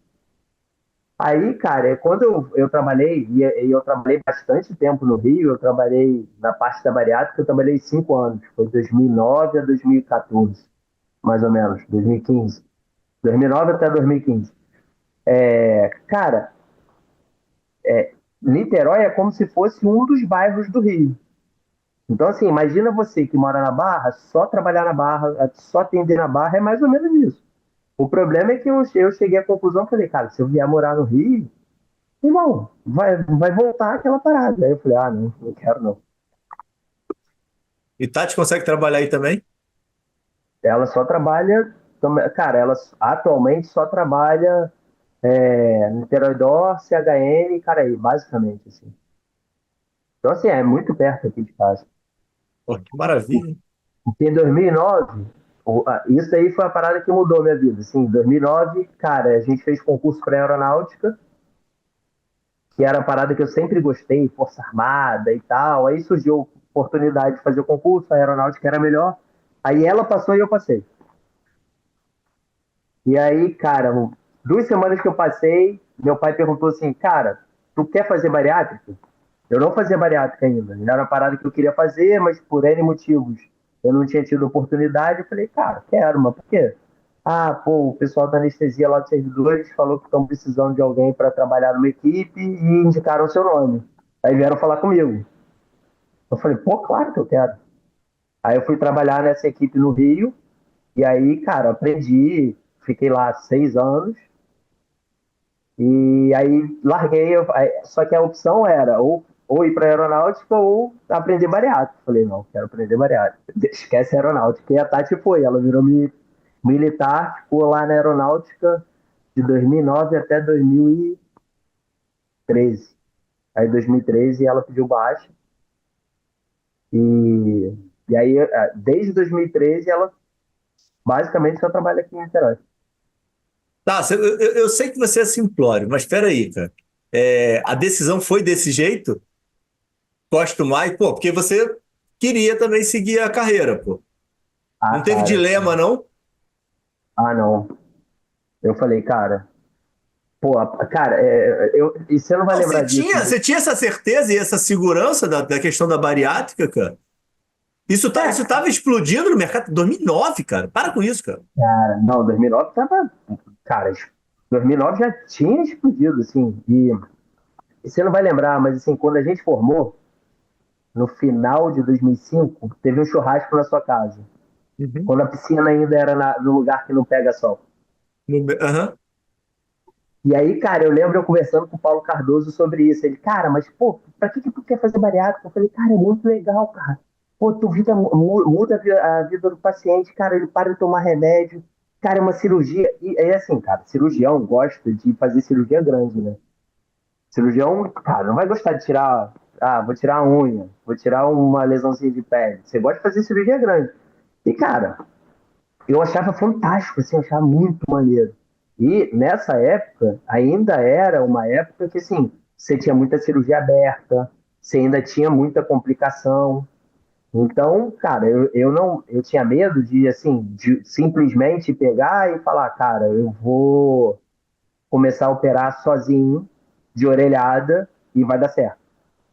Aí, cara, quando eu trabalhei, e eu trabalhei bastante tempo no Rio, eu trabalhei na parte da bariátrica, eu trabalhei 5 anos, foi 2009 a 2014, mais ou menos, 2015. 2009 até 2015. Cara, Niterói é como se fosse um dos bairros do Rio. Então, assim, imagina você que mora na Barra, só trabalhar na Barra, só atender na Barra, é mais ou menos isso. O problema é que eu cheguei à conclusão, falei, cara, se eu vier morar no Rio, irmão, vai voltar aquela parada. Aí eu falei, ah, não, não quero não. E Tati consegue trabalhar aí também? Ela só trabalha, cara, ela atualmente só trabalha Niterói Dor, CHN e Caraí, basicamente, assim. Então, assim, é muito perto aqui de casa. Pô, que maravilha. Porque em 2009, isso aí foi a parada que mudou minha vida. Assim, em 2009, cara, a gente fez concurso para aeronáutica, que era a parada que eu sempre gostei, Força Armada e tal. Aí surgiu a oportunidade de fazer o concurso, a aeronáutica era melhor. Aí ela passou e eu passei. E aí, cara, 2 semanas que eu passei, meu pai perguntou assim, cara, tu quer fazer bariátrica? Eu não fazia bariátrica ainda. Era uma parada que eu queria fazer, mas por N motivos eu não tinha tido oportunidade. Eu falei, cara, quero, mas por quê? Ah, pô, o pessoal da anestesia lá dos servidores falou que estão precisando de alguém para trabalhar numa equipe e indicaram o seu nome. Aí vieram falar comigo. Eu falei, pô, claro que eu quero. Aí eu fui trabalhar nessa equipe no Rio, e aí, cara, aprendi, fiquei lá 6 anos, e aí larguei, só que a opção era ou ir para aeronáutica ou aprender bariátrica. Falei, não, quero aprender bariátrica. Esquece a aeronáutica. E a Tati foi, ela virou militar, ficou lá na aeronáutica de 2009 até 2013. Aí, em 2013, ela pediu baixa. E, e aí, desde 2013, ela basicamente só trabalha aqui em Niterói. Tá, eu sei que você é simplório, mas espera aí, cara. A decisão foi desse jeito? Gosto mais, pô, porque você queria também seguir a carreira, pô. Ah, Não teve cara. dilema, não? Ah, não. Eu falei, cara. Pô, cara, e você não vai Não, lembrar disso. você tinha essa certeza e essa segurança da questão da bariátrica, cara? Isso É, tava explodindo no mercado em 2009, cara. Para com isso, cara. cara, não, 2009 tava. Cara, 2009 já tinha explodido, assim. E você não vai lembrar, mas assim, quando a gente formou, no final de 2005, teve um churrasco na sua casa. Uhum. Quando a piscina ainda era no lugar que não pega sol. Aham. E aí, cara, eu lembro eu conversando com o Paulo Cardoso sobre isso. Ele, cara, mas, pô, pra que tu quer fazer bariátrica? Eu falei, cara, é muito legal, cara. Pô, muda a vida do paciente, cara, ele para de tomar remédio. Cara, é uma cirurgia. E é assim, cara, cirurgião gosta de fazer cirurgia grande, né? Cirurgião, cara, não vai gostar de tirar. Ah, vou tirar a unha, vou tirar uma lesãozinha de pele. Você gosta de fazer cirurgia grande. E, cara, eu achava fantástico, assim, eu achava muito maneiro. E nessa época, ainda era uma época que, assim, você tinha muita cirurgia aberta, você ainda tinha muita complicação. Então, cara, eu não, eu tinha medo de, assim, de simplesmente pegar e falar, cara, eu vou começar a operar sozinho, de orelhada, e vai dar certo.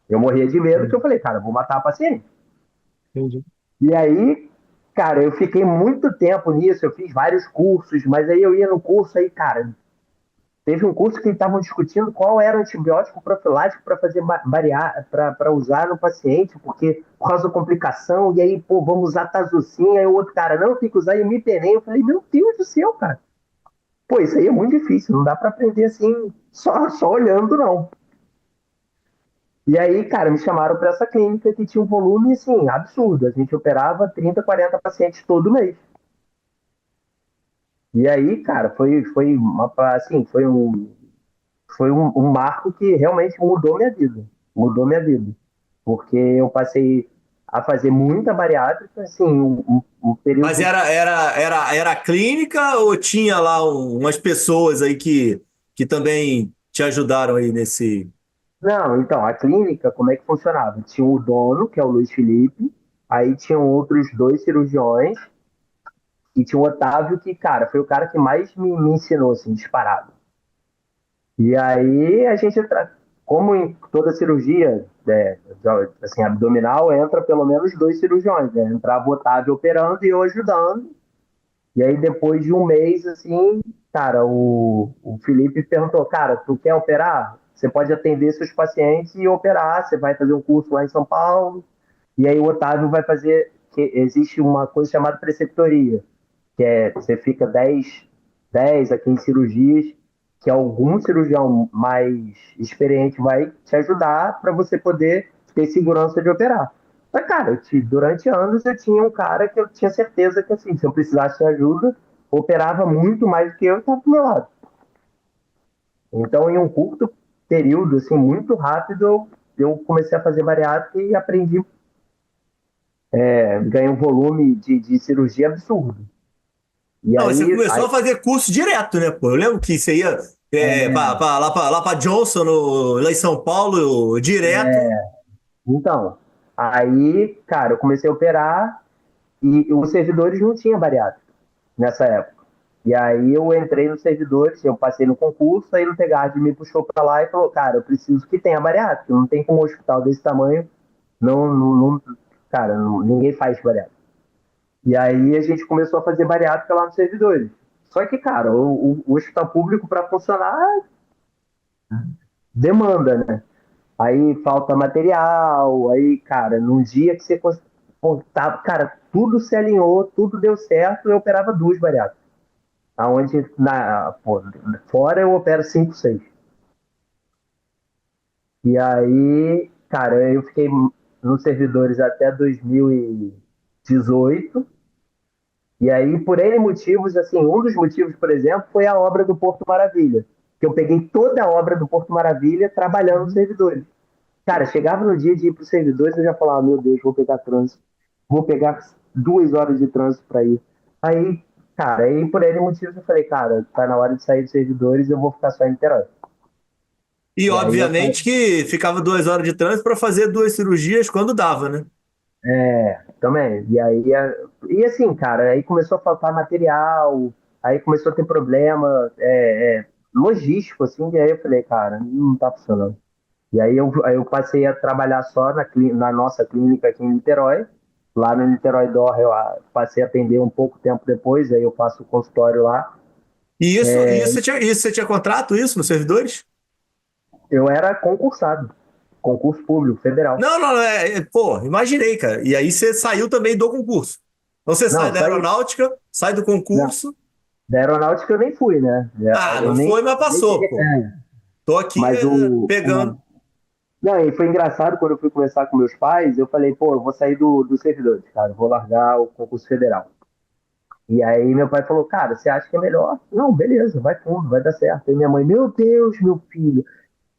Eu morria de medo que eu falei, cara, eu vou matar a paciente. Entendi. E aí, cara, eu fiquei muito tempo nisso, eu fiz vários cursos, mas aí eu ia no curso aí, cara, teve um curso que estavam discutindo qual era o antibiótico profilático para fazer para usar no paciente, porque por causa da complicação, e aí, pô, vamos usar Tazocin, aí o outro cara, não, tem que usar imipenem. Eu falei, meu Deus do céu, cara. Pô, isso aí é muito difícil, não dá para aprender assim, só olhando, não. E aí, cara, me chamaram para essa clínica que tinha um volume, assim, absurdo. A gente operava 30, 40 pacientes todo mês. E aí, cara, foi um marco que realmente mudou minha vida. Mudou minha vida. Porque eu passei a fazer muita bariátrica, assim, um Mas período. era clínica ou tinha lá umas pessoas aí que também te ajudaram aí nesse. Não, então, a clínica, como é que funcionava? Tinha o dono, que é o Luiz Felipe, aí tinham outros dois cirurgiões, e tinha o Otávio, que, cara, foi o cara que mais me ensinou, assim, disparado. E aí a gente, como em toda cirurgia, assim, abdominal, entra pelo menos dois cirurgiões, né? Entrava o Otávio operando e eu ajudando. E aí depois de um mês, assim, cara, o Felipe perguntou, cara, tu quer operar? Você pode atender seus pacientes e operar, você vai fazer um curso lá em São Paulo. E aí o Otávio vai fazer, que existe uma coisa chamada preceptoria, que é, você fica 10 a 15 cirurgias, que algum cirurgião mais experiente vai te ajudar para você poder ter segurança de operar. Mas, cara, durante anos eu tinha um cara que eu tinha certeza que, assim, se eu precisasse de ajuda, operava muito mais do que eu e estava do meu lado. Então, em um curto período, assim, muito rápido, eu comecei a fazer bariátrica e aprendi, ganhei um volume de cirurgia absurdo. E Não, mas você aí, começou a fazer curso direto, né, pô? Eu lembro que você ia lá pra Johnson, lá em São Paulo, direto. então, aí, cara, eu comecei a operar e os servidores não tinham bariátrica nessa época. E aí eu entrei nos servidores, eu passei no concurso, aí o Tegard me puxou para lá e falou, cara, eu preciso que tenha bariátrica, não tem como um hospital desse tamanho, cara, ninguém faz bariátrica. E aí a gente começou a fazer bariátrica lá nos servidores. Só que, cara, o hospital público para funcionar demanda, né? Aí falta material, aí, cara, num dia que você contava, cara, tudo se alinhou, tudo deu certo, eu operava duas bariátricas. Aonde, fora eu opero cinco, seis. E aí, cara, eu fiquei nos servidores até 2018. E aí, por N motivos, assim, um dos motivos, por exemplo, foi a obra do Porto Maravilha. Que eu peguei toda a obra do Porto Maravilha trabalhando nos servidores. Cara, chegava no dia de ir para os servidores, eu já falava, meu Deus, vou pegar trânsito. Vou pegar 2 horas de trânsito para ir. Aí, cara, aí por N motivos eu falei, cara, tá na hora de sair dos servidores, eu vou ficar só em Niterói. E, E aí eu obviamente, que ficava 2 horas de trânsito para fazer duas cirurgias quando dava, né? também. E aí, e assim, cara, aí começou a faltar material, aí começou a ter problema logístico, assim, e aí eu falei, cara, não tá funcionando. E aí eu passei a trabalhar só na nossa clínica aqui em Niterói. Lá no Niterói Dor, eu passei a atender um pouco tempo depois, aí eu faço o consultório lá. E isso você tinha contrato, isso, nos servidores? Eu era concursado, concurso público, federal. Não, não, pô, imaginei, cara. E aí você saiu também do concurso. Então você sai Não, da saí. aeronáutica, sai do Não, concurso. da aeronáutica eu nem fui, né? Ah, Eu não nem, foi, mas nem passou, cheguei. pô. Tô aqui Mas pegando. não, e foi engraçado quando eu fui conversar com meus pais, eu falei, pô, eu vou sair do servidor, cara, eu vou largar o concurso federal. E aí meu pai falou, cara, você acha que é melhor? Não, beleza, vai fundo, vai dar certo. Aí minha mãe, meu Deus, meu filho,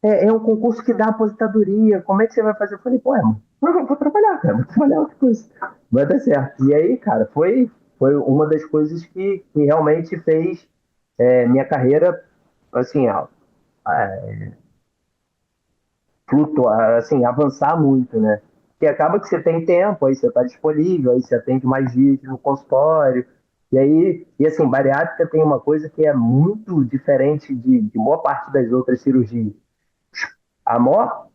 é um concurso que dá aposentadoria, como é que você vai fazer? Eu falei, pô, mano, eu vou trabalhar, cara, vou trabalhar outra coisa. Vai dar certo. E aí, cara, foi uma das coisas que realmente fez minha carreira, assim, flutuar, assim, avançar muito, né? Porque acaba que você tem tempo, aí você está disponível, aí você atende mais dias no consultório. E aí, e assim, bariátrica tem uma coisa que é muito diferente de boa parte das outras cirurgias. A maior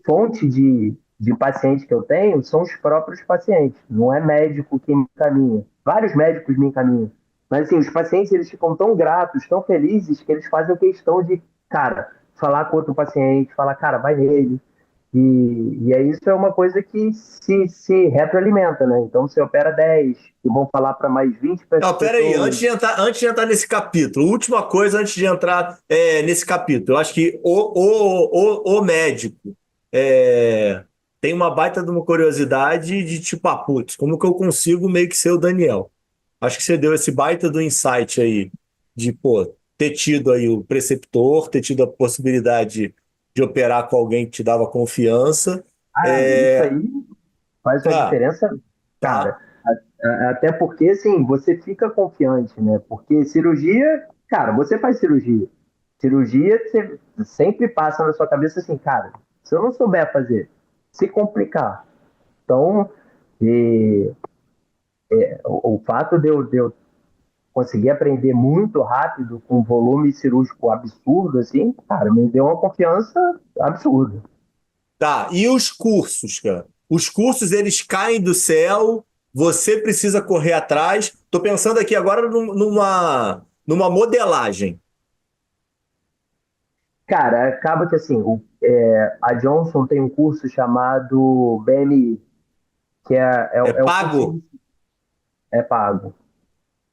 fonte de paciente que eu tenho são os próprios pacientes, não é médico que me encaminha. Vários médicos me encaminham. Mas assim, os pacientes eles ficam tão gratos, tão felizes, que eles fazem questão de, cara, falar com outro paciente, falar, cara, vai nele. E aí isso é uma coisa que se retroalimenta, né? Então você opera 10 e vão falar para mais 20 Não, pera aí, pessoas. antes de entrar nesse capítulo, última coisa antes de entrar nesse capítulo, eu acho que o médico tem uma baita de uma curiosidade de tipo, putz, como que eu consigo meio que ser o Daniel? Acho que você deu esse baita do insight aí, de, pô, ter tido aí o preceptor, ter tido a possibilidade de operar com alguém que te dava confiança. Ah, isso É, aí faz uma ah, diferença, cara. tá. Até porque, assim, você fica confiante, né? Porque cirurgia, cara, você faz cirurgia. Cirurgia, você sempre passa na sua cabeça assim, cara, se eu não souber fazer, se complicar. Então, e, o fato de eu conseguir aprender muito rápido, com um volume cirúrgico absurdo, assim, cara, me deu uma confiança absurda. Tá, e os cursos, cara? Os cursos, eles caem do céu, você precisa correr atrás. Tô pensando aqui agora numa modelagem. Cara, acaba que assim, a Johnson tem um curso chamado BMI, que É é o curso pago? é pago.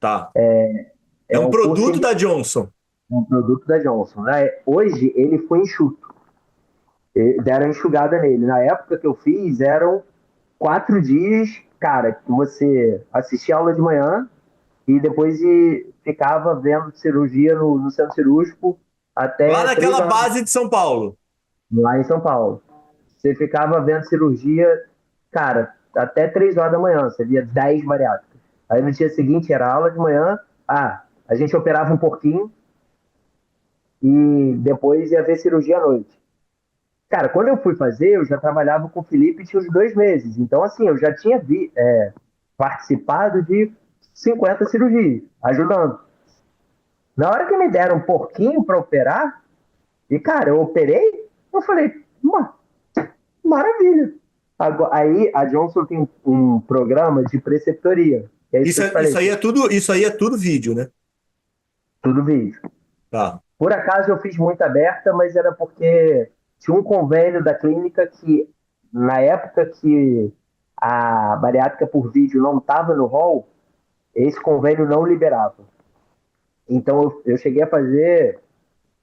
Tá. É É um o curso produto da Johnson. um produto da Johnson, né? Hoje ele foi enxuto, deram enxugada nele. Na época que eu fiz, eram 4 dias, cara, que você assistia aula de manhã e depois ficava vendo cirurgia no centro cirúrgico Lá até três naquela horas base de São Paulo. lá em São Paulo. Você ficava vendo cirurgia, cara, até 3 horas da manhã. Você via 10 bariátricas. Aí no dia seguinte era aula de manhã. A gente operava um pouquinho e depois ia ver cirurgia à noite. Cara, quando eu fui fazer, eu já trabalhava com o Felipe tinha uns 2 meses. Então, assim, eu já tinha participado de 50 cirurgias, ajudando. Na hora que me deram um pouquinho para operar, e cara, eu operei, eu falei, maravilha. Aí a Johnson tem um programa de preceptoria. Que é isso que Isso, eu te isso falei, aí é tudo, isso aí é tudo vídeo, né? tudo vídeo. Tá. Por acaso eu fiz muito aberta, mas era porque tinha um convênio da clínica que, na época que a bariátrica por vídeo não estava no rol, esse convênio não liberava. Então eu cheguei a fazer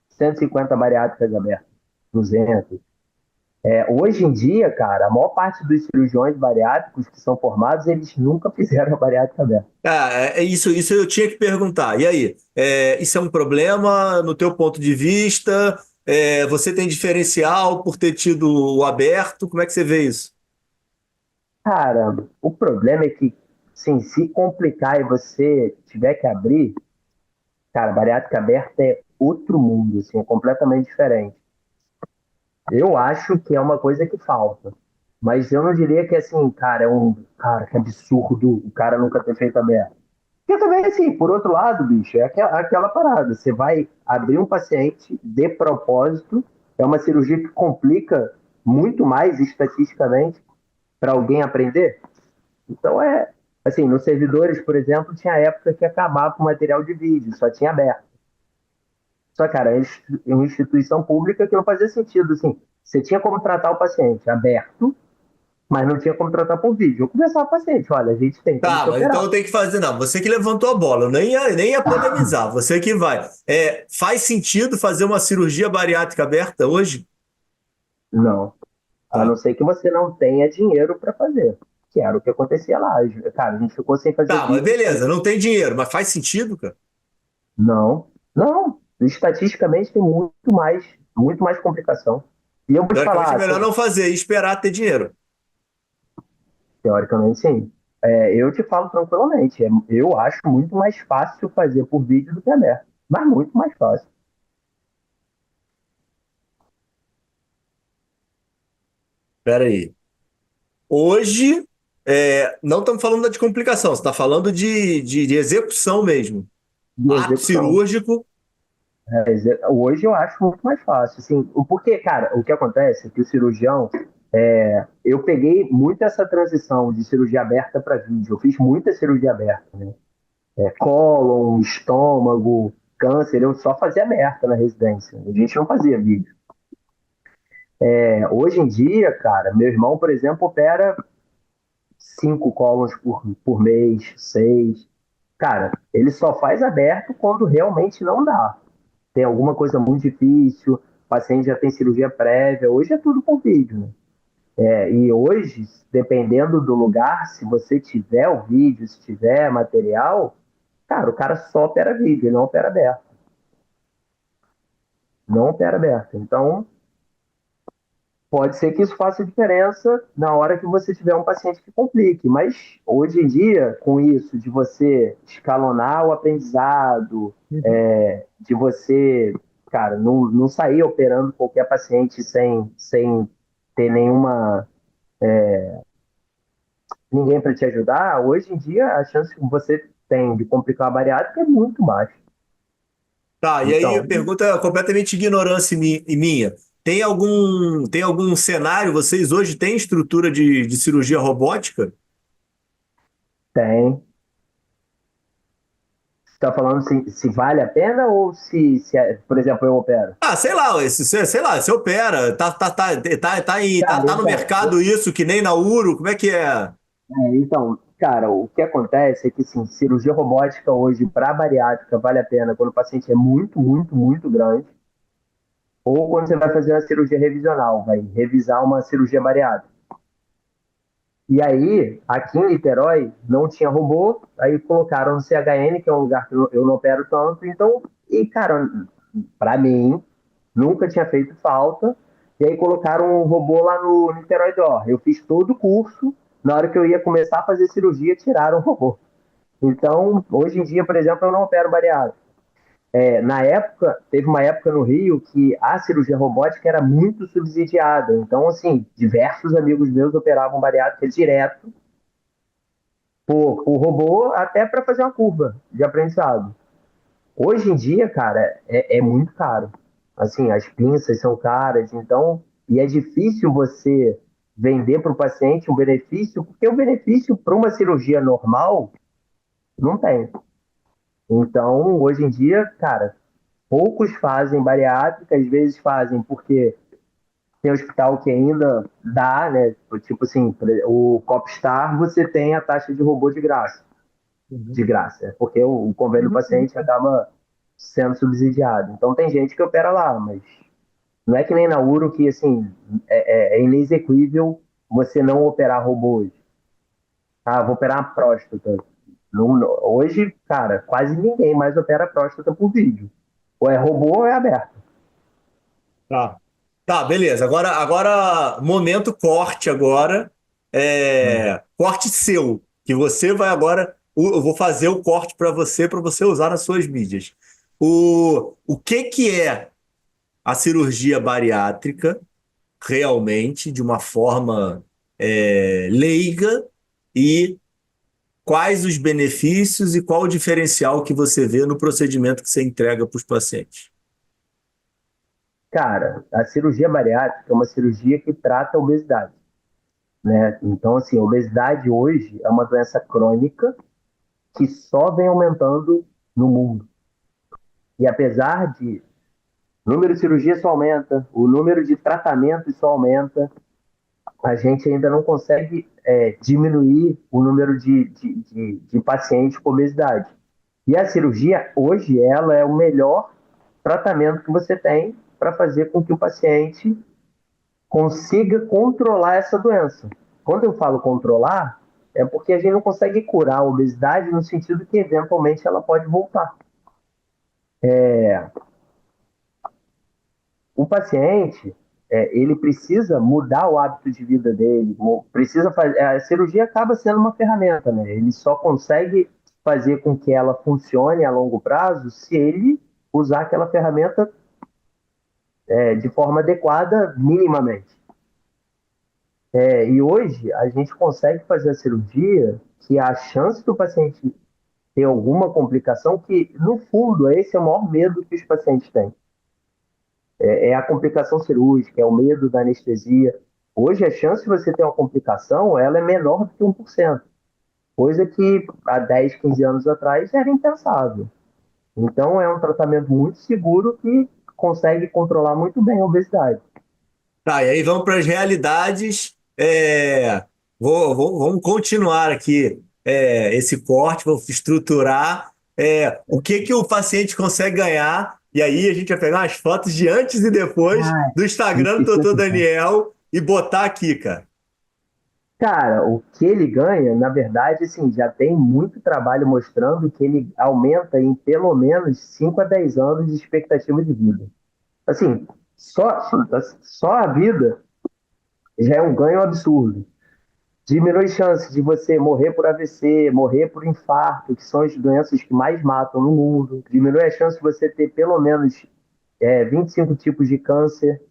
150 bariátricas abertas, 200. Hoje em dia, cara, a maior parte dos cirurgiões bariátricos que são formados, eles nunca fizeram a bariátrica aberta. Isso eu tinha que perguntar. E aí, isso é um problema no teu ponto de vista? Você tem diferencial por ter tido o aberto? Como é que você vê isso? Cara, o problema é que, sim, se complicar e você tiver que abrir, cara, bariátrica aberta é outro mundo, assim, é completamente diferente. Eu acho que é uma coisa que falta. Mas eu não diria que, assim, cara, cara, que absurdo o cara nunca ter feito aberto. Porque também, assim, por outro lado, bicho, é aquela parada. Você vai abrir um paciente de propósito, é uma cirurgia que complica muito mais estatisticamente para alguém aprender. Então assim, nos servidores, por exemplo, tinha época que acabava com o material de vídeo, só tinha aberto. Só, cara, é uma instituição pública que não fazia sentido, assim. Você tinha como tratar o paciente aberto, mas não tinha como tratar por vídeo. Eu conversava com o paciente, olha, a gente tem como Tá, te mas então operar. eu tenho que fazer. Não, você que levantou a bola, eu nem ia polemizar, você que vai. Faz sentido fazer uma cirurgia bariátrica aberta hoje? Não. A não Tá. ser que você não tenha dinheiro para fazer. Que era o que acontecia lá. Cara, a gente ficou sem fazer Tá, mas vídeo. beleza, não tem dinheiro, mas faz sentido, cara? Não, não. Estatisticamente tem muito mais complicação. E eu vou te Teoricamente é falar, melhor assim, não fazer e esperar ter dinheiro. teoricamente sim. Eu te falo tranquilamente. Eu acho muito mais fácil fazer por vídeo do que aberto. Mas muito mais fácil. Pera aí. Hoje, não estamos falando de complicação, você está falando de execução mesmo. De Ato execução. cirúrgico. Hoje eu acho muito mais fácil, assim, porque, cara, o que acontece é que o cirurgião, eu peguei muito essa transição de cirurgia aberta para vídeo, eu fiz muita cirurgia aberta, né? Cólon, estômago, câncer, eu só fazia aberta na residência, a gente não fazia vídeo. Hoje em dia, cara, meu irmão, por exemplo, opera 5 cólons por mês, 6. Cara, ele só faz aberto quando realmente não dá. Tem alguma coisa muito difícil, o paciente já tem cirurgia prévia, hoje é tudo com vídeo, né? E hoje, dependendo do lugar, se você tiver o vídeo, se tiver material, cara, o cara só opera vídeo, ele não opera aberto. Não opera aberto. Então, pode ser que isso faça diferença na hora que você tiver um paciente que complique, mas hoje em dia, com isso, de você escalonar o aprendizado, de você, cara, não sair operando qualquer paciente sem ter ninguém para te ajudar, hoje em dia a chance que você tem de complicar a bariátrica é muito baixa. Tá, e aí Então, pergunta completamente ignorância e minha. Tem algum cenário? Vocês hoje têm estrutura de cirurgia robótica? tem. Você está falando se vale a pena ou por exemplo, eu opero? Ah, sei lá, sei lá, você opera, tá Cara, no então, mercado isso, que nem na Uro, como é que é? cara, o que acontece é que, assim, cirurgia robótica hoje para bariátrica vale a pena quando o paciente é muito, muito, muito grande, ou quando você vai fazer uma cirurgia revisional, vai revisar uma cirurgia bariátrica. E aí, aqui em Niterói, não tinha robô, aí colocaram no CHN, que é um lugar que eu não opero tanto, então, e cara, para mim, nunca tinha feito falta, e aí colocaram um robô lá no Niterói Door. Eu fiz todo o curso, na hora que eu ia começar a fazer cirurgia, tiraram o robô. Então, hoje em dia, por exemplo, eu não opero bariátrica. Na época, teve uma época no Rio que a cirurgia robótica era muito subsidiada. Então, assim, diversos amigos meus operavam bariátrica direto por robô até para fazer uma curva de aprendizado. Hoje em dia, cara, é muito caro. Assim, as pinças são caras, então, e é difícil você vender para o paciente um benefício, porque o benefício para uma cirurgia normal não tem. Então, hoje em dia, cara, poucos fazem bariátrica, às vezes fazem porque tem hospital que ainda dá, né? Tipo assim, o Copstar você tem a taxa de robô de graça. De Uhum. graça, porque o convênio do paciente acaba sendo subsidiado. Então tem gente que opera lá, mas não é que nem na Uro que assim é inexequível você não operar robôs. Ah, vou operar a próstata. Hoje, cara, quase ninguém mais opera próstata por vídeo. Ou é robô ou é aberto. Tá. Tá, beleza. Agora, momento corte agora. Corte seu, que você vai agora. Eu vou fazer o corte para você usar nas suas mídias. O que é a cirurgia bariátrica realmente, de uma forma leiga, e quais os benefícios e qual o diferencial que você vê no procedimento que você entrega para os pacientes? Cara, a cirurgia bariátrica é uma cirurgia que trata a obesidade, né? Então, assim, a obesidade hoje é uma doença crônica que só vem aumentando no mundo. E apesar de o número de cirurgias só aumenta, o número de tratamentos só aumenta, a gente ainda não consegue diminuir o número de pacientes com obesidade. E a cirurgia, hoje, ela é o melhor tratamento que você tem para fazer com que o paciente consiga controlar essa doença. Quando eu falo controlar, é porque a gente não consegue curar a obesidade no sentido que, eventualmente, ela pode voltar. O paciente, ele precisa mudar o hábito de vida dele, precisa fazer, a cirurgia acaba sendo uma ferramenta, né? Ele só consegue fazer com que ela funcione a longo prazo se ele usar aquela ferramenta de forma adequada minimamente. E hoje a gente consegue fazer a cirurgia que a chance do paciente ter alguma complicação que, no fundo, esse é o maior medo que os pacientes têm. É a complicação cirúrgica, é o medo da anestesia. Hoje, a chance de você ter uma complicação, ela é menor do que 1%, coisa que há 10, 15 anos atrás era impensável. Então, é um tratamento muito seguro que consegue controlar muito bem a obesidade. Tá, e aí vamos para as realidades. Vamos continuar aqui esse corte, vou estruturar o que que o paciente consegue ganhar. E aí a gente vai pegar umas fotos de antes e depois Ah, do Instagram do isso é Doutor importante. Daniel e botar aqui, cara. Cara, o que ele ganha, na verdade, assim, já tem muito trabalho mostrando que ele aumenta em pelo menos 5 a 10 anos de expectativa de vida. Assim, só a vida já é um ganho absurdo. Diminui chance de você morrer por AVC, morrer por infarto, que são as doenças que mais matam no mundo. Diminui a chance de você ter pelo menos 25 tipos de câncer.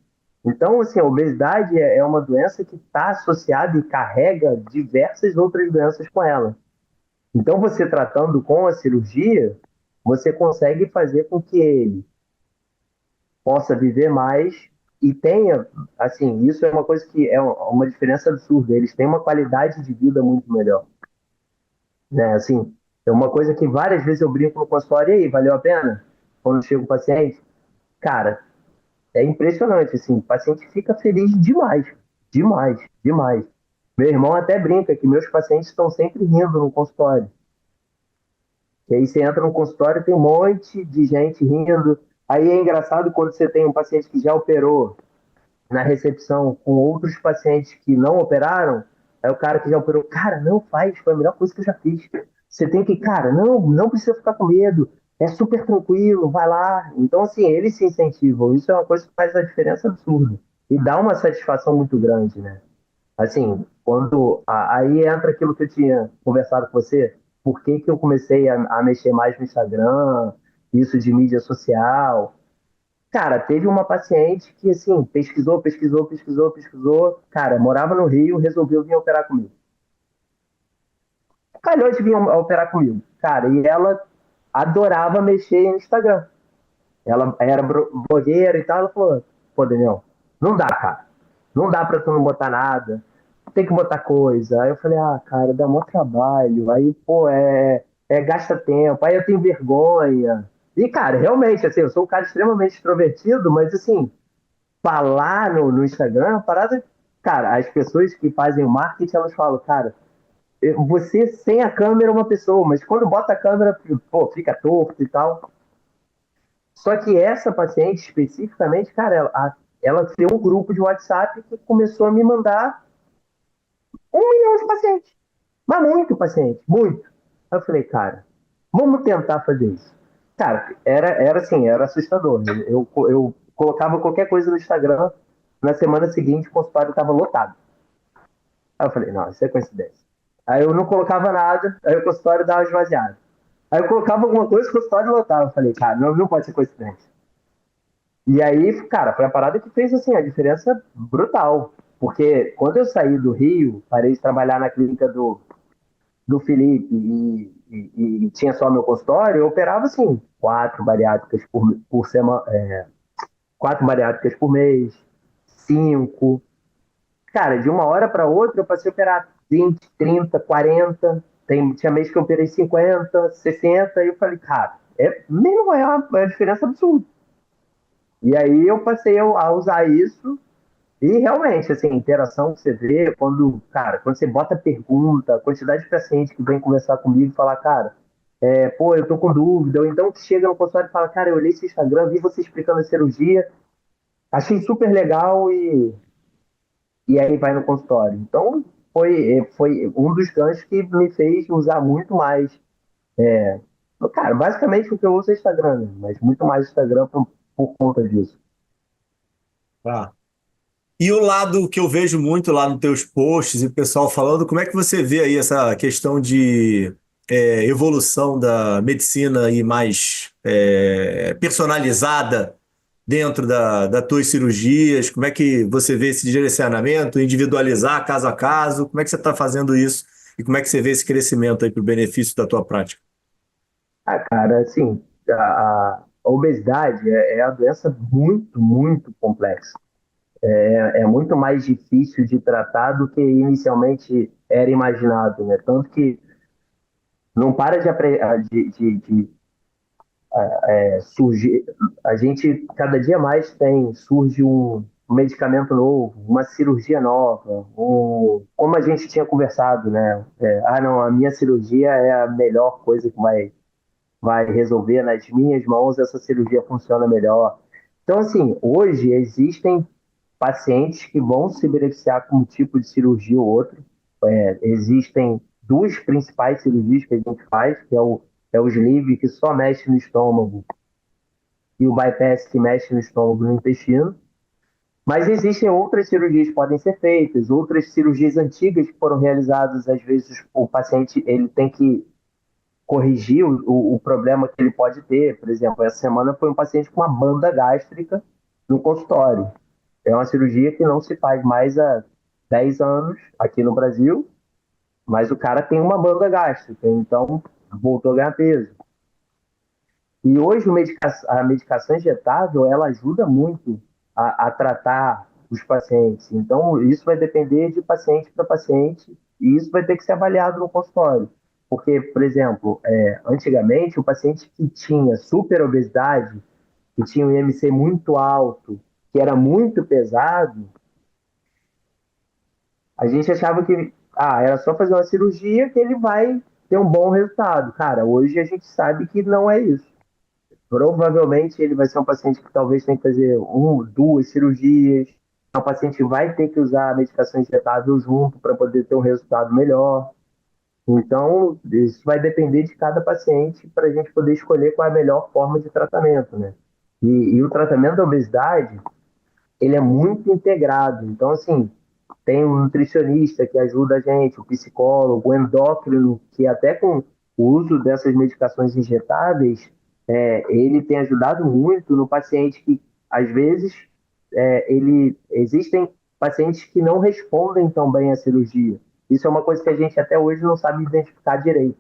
Então, assim, a obesidade é uma doença que está associada e carrega diversas outras doenças com ela. Então, você tratando com a cirurgia, você consegue fazer com que ele possa viver mais e tenha, assim, isso é uma coisa que é uma diferença absurda. Eles têm uma qualidade de vida muito melhor, né? Assim, é uma coisa que várias vezes eu brinco no consultório, e aí, valeu a pena? Quando chega o paciente, cara, é impressionante, assim, o paciente fica feliz demais, demais, demais. Meu irmão até brinca que meus pacientes estão sempre rindo no consultório. E aí você entra no consultório, tem um monte de gente rindo. Aí é engraçado quando você tem um paciente que já operou na recepção com outros pacientes que não operaram, aí o cara que já operou, cara, não faz, foi a melhor coisa que eu já fiz. Você tem que, cara, não precisa ficar com medo, é super tranquilo, vai lá. Então, assim, eles se incentivam. Isso é uma coisa que faz a diferença absurda. E dá uma satisfação muito grande, né? Assim, aí entra aquilo que eu tinha conversado com você, por que que eu comecei a mexer mais no Instagram, isso de mídia social. Cara, teve uma paciente que, assim, pesquisou, pesquisou, pesquisou, pesquisou. Cara, morava no Rio, resolveu vir operar comigo. Calhou de vir operar comigo. Cara, e ela adorava mexer no Instagram. Ela era blogueira e tal. Ela falou: pô, Daniel, não dá, cara. Não dá pra tu não botar nada. Tem que botar coisa. Aí eu falei: ah, cara, dá mó trabalho. Aí, pô, gasta tempo. Aí eu tenho vergonha. E, cara, realmente, assim, eu sou um cara extremamente extrovertido, mas, assim, falar no Instagram, é uma parada. Cara, as pessoas que fazem o marketing, elas falam, cara, você sem a câmera é uma pessoa, mas quando bota a câmera, pô, fica torto e tal. Só que essa paciente especificamente, cara, ela criou um grupo de WhatsApp que começou a me mandar 1 milhão de pacientes. Mas muito paciente, muito. Aí eu falei, cara, vamos tentar fazer isso. Cara, era assim, era assustador. Eu colocava qualquer coisa no Instagram, na semana seguinte o consultório estava lotado. Aí eu falei, não, isso é coincidência. Aí eu não colocava nada, aí o consultório dava esvaziado. Aí eu colocava alguma coisa, o consultório lotava. Eu falei, cara, não pode ser coincidência. E aí, cara, foi a parada que fez assim, a diferença brutal. Porque quando eu saí do Rio, parei de trabalhar na clínica do Felipe e tinha só meu consultório, eu operava assim, 4 bariátricas por semana, 4 bariátricas por mês, 5. Cara, de uma hora para outra eu passei a operar 20, 30, 40. Tinha mês que eu operei 50, 60, e eu falei, cara, mesmo é uma diferença absurda. E aí eu passei a usar isso. E realmente, assim, a interação que você vê, cara, quando você bota pergunta, a quantidade de paciente que vem conversar comigo e falar, cara, pô, eu tô com dúvida, ou então que chega no consultório e fala, cara, eu olhei esse Instagram, vi você explicando a cirurgia, achei super legal e aí vai no consultório. Então, foi um dos ganchos que me fez usar muito mais. Cara, basicamente o que eu uso é Instagram, né? Mas muito mais Instagram por conta disso. Tá. E o lado que eu vejo muito lá nos teus posts e o pessoal falando, como é que você vê aí essa questão de evolução da medicina e mais personalizada dentro das tuas cirurgias? Como é que você vê esse direcionamento, individualizar caso a caso? Como é que você está fazendo isso? E como é que você vê esse crescimento aí para o benefício da tua prática? Ah, cara, assim, a obesidade é uma doença muito, muito complexa. É muito mais difícil de tratar do que inicialmente era imaginado, né? Tanto que não para de surgir. A gente, cada dia mais surge um medicamento novo, uma cirurgia nova, como a gente tinha conversado, né? Não, a minha cirurgia é a melhor coisa que vai resolver nas minhas mãos, essa cirurgia funciona melhor. Então, assim, hoje existem pacientes que vão se beneficiar com um tipo de cirurgia ou outro. Existem duas principais cirurgias que a gente faz, que é o sleeve, que só mexe no estômago, e o bypass, que mexe no estômago e no intestino. Mas existem outras cirurgias que podem ser feitas, outras cirurgias antigas que foram realizadas. Às vezes o paciente ele tem que corrigir o problema que ele pode ter. Por exemplo, essa semana foi um paciente com uma banda gástrica no consultório. É uma cirurgia que não se faz mais há 10 anos aqui no Brasil, mas o cara tem uma banda gástrica, então voltou a ganhar peso. E hoje a medicação injetável, ela ajuda muito a tratar os pacientes. Então, isso vai depender de paciente para paciente e isso vai ter que ser avaliado no consultório. Porque, por exemplo, antigamente, o paciente que tinha superobesidade, que tinha um IMC muito alto, que era muito pesado, a gente achava que era só fazer uma cirurgia que ele vai ter um bom resultado. Cara, hoje a gente sabe que não é isso. Provavelmente ele vai ser um paciente que talvez tenha que fazer duas cirurgias. É um paciente que vai ter que usar a medicação injetável junto para poder ter um resultado melhor. Então, isso vai depender de cada paciente para a gente poder escolher qual é a melhor forma de tratamento, né? E o tratamento da obesidade, ele é muito integrado. Então, assim, tem um nutricionista que ajuda a gente, o psicólogo, o endócrino, que até com o uso dessas medicações injetáveis, ele tem ajudado muito no paciente que, às vezes, existem pacientes que não respondem tão bem à cirurgia. Isso é uma coisa que a gente até hoje não sabe identificar direito.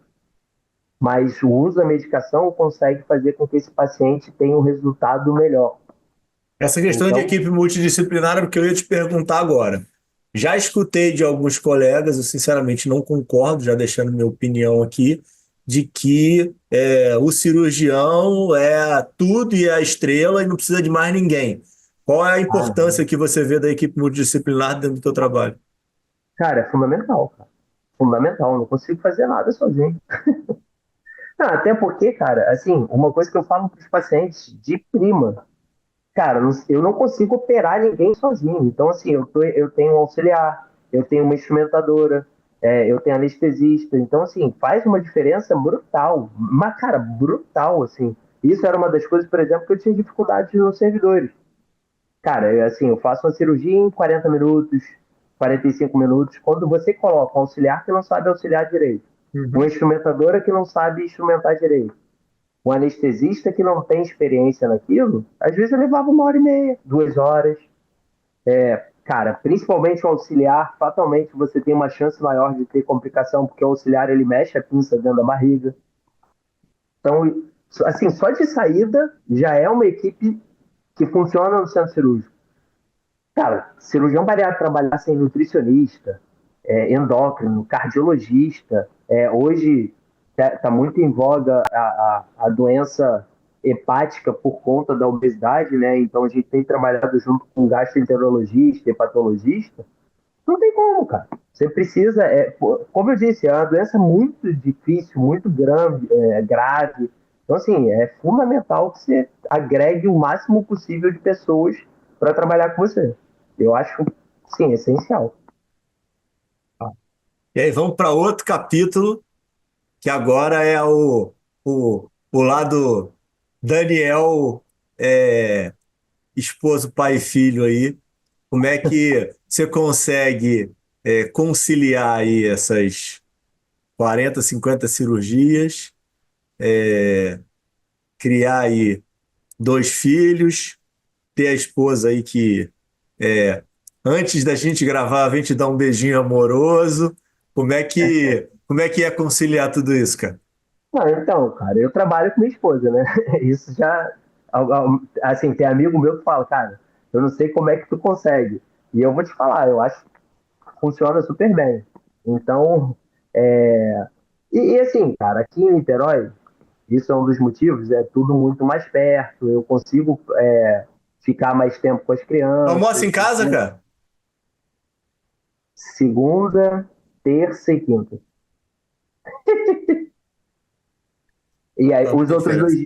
Mas o uso da medicação consegue fazer com que esse paciente tenha um resultado melhor. Essa questão de Então, equipe multidisciplinar é o que eu ia te perguntar agora. Já escutei de alguns colegas, eu sinceramente não concordo, já deixando minha opinião aqui, de que o cirurgião é tudo e é a estrela e não precisa de mais ninguém. Qual é a importância que você vê da equipe multidisciplinar dentro do teu trabalho? cara, é fundamental, cara. Fundamental. Eu não consigo fazer nada sozinho. Não, até porque, cara, assim, uma coisa que eu falo para os pacientes de prima, cara, eu não consigo operar ninguém sozinho. Então, assim, eu tenho um auxiliar, eu tenho uma instrumentadora, eu tenho anestesista. Então, assim, faz uma diferença brutal. Mas, cara, brutal, assim. Isso era uma das coisas, por exemplo, que eu tinha dificuldade nos servidores. Cara, assim, eu faço uma cirurgia em 40 minutos, 45 minutos. Quando você coloca um auxiliar que não sabe auxiliar direito, uma Uhum. instrumentadora que não sabe instrumentar direito, um anestesista que não tem experiência naquilo, às vezes eu levava 1 hora e meia, 2 horas. Cara, principalmente o auxiliar, fatalmente você tem uma chance maior de ter complicação, porque o auxiliar ele mexe a pinça dentro da barriga. Então, assim, só de saída já é uma equipe que funciona no centro cirúrgico. Cara, cirurgião bariátrico trabalhar sem nutricionista, endócrino, cardiologista. Hoje está muito em voga a doença hepática por conta da obesidade, né? Então a gente tem trabalhado junto com gastroenterologista, hepatologista. Não tem como, cara. Você precisa, como eu disse, é uma doença muito difícil, muito grande, grave. Então, assim, é fundamental que você agregue o máximo possível de pessoas para trabalhar com você. Eu acho, sim, essencial. E aí vamos para outro capítulo, que agora é o lado Daniel, esposo, pai e filho aí. Como é que você consegue conciliar aí essas 40, 50 cirurgias, criar aí dois filhos, ter a esposa aí que antes da gente gravar vem te dar um beijinho amoroso. Como é que é conciliar tudo isso, cara? Ah, então, cara, eu trabalho com minha esposa, né? Isso já. Assim, tem amigo meu que fala, cara, eu não sei como é que tu consegue. E eu vou te falar, eu acho que funciona super bem. Então, e assim, cara, aqui em Niterói, isso é um dos motivos, é tudo muito mais perto, eu consigo ficar mais tempo com as Almoça crianças. em casa, cara? Segunda, terça e quinta. E aí, Faz muita diferença.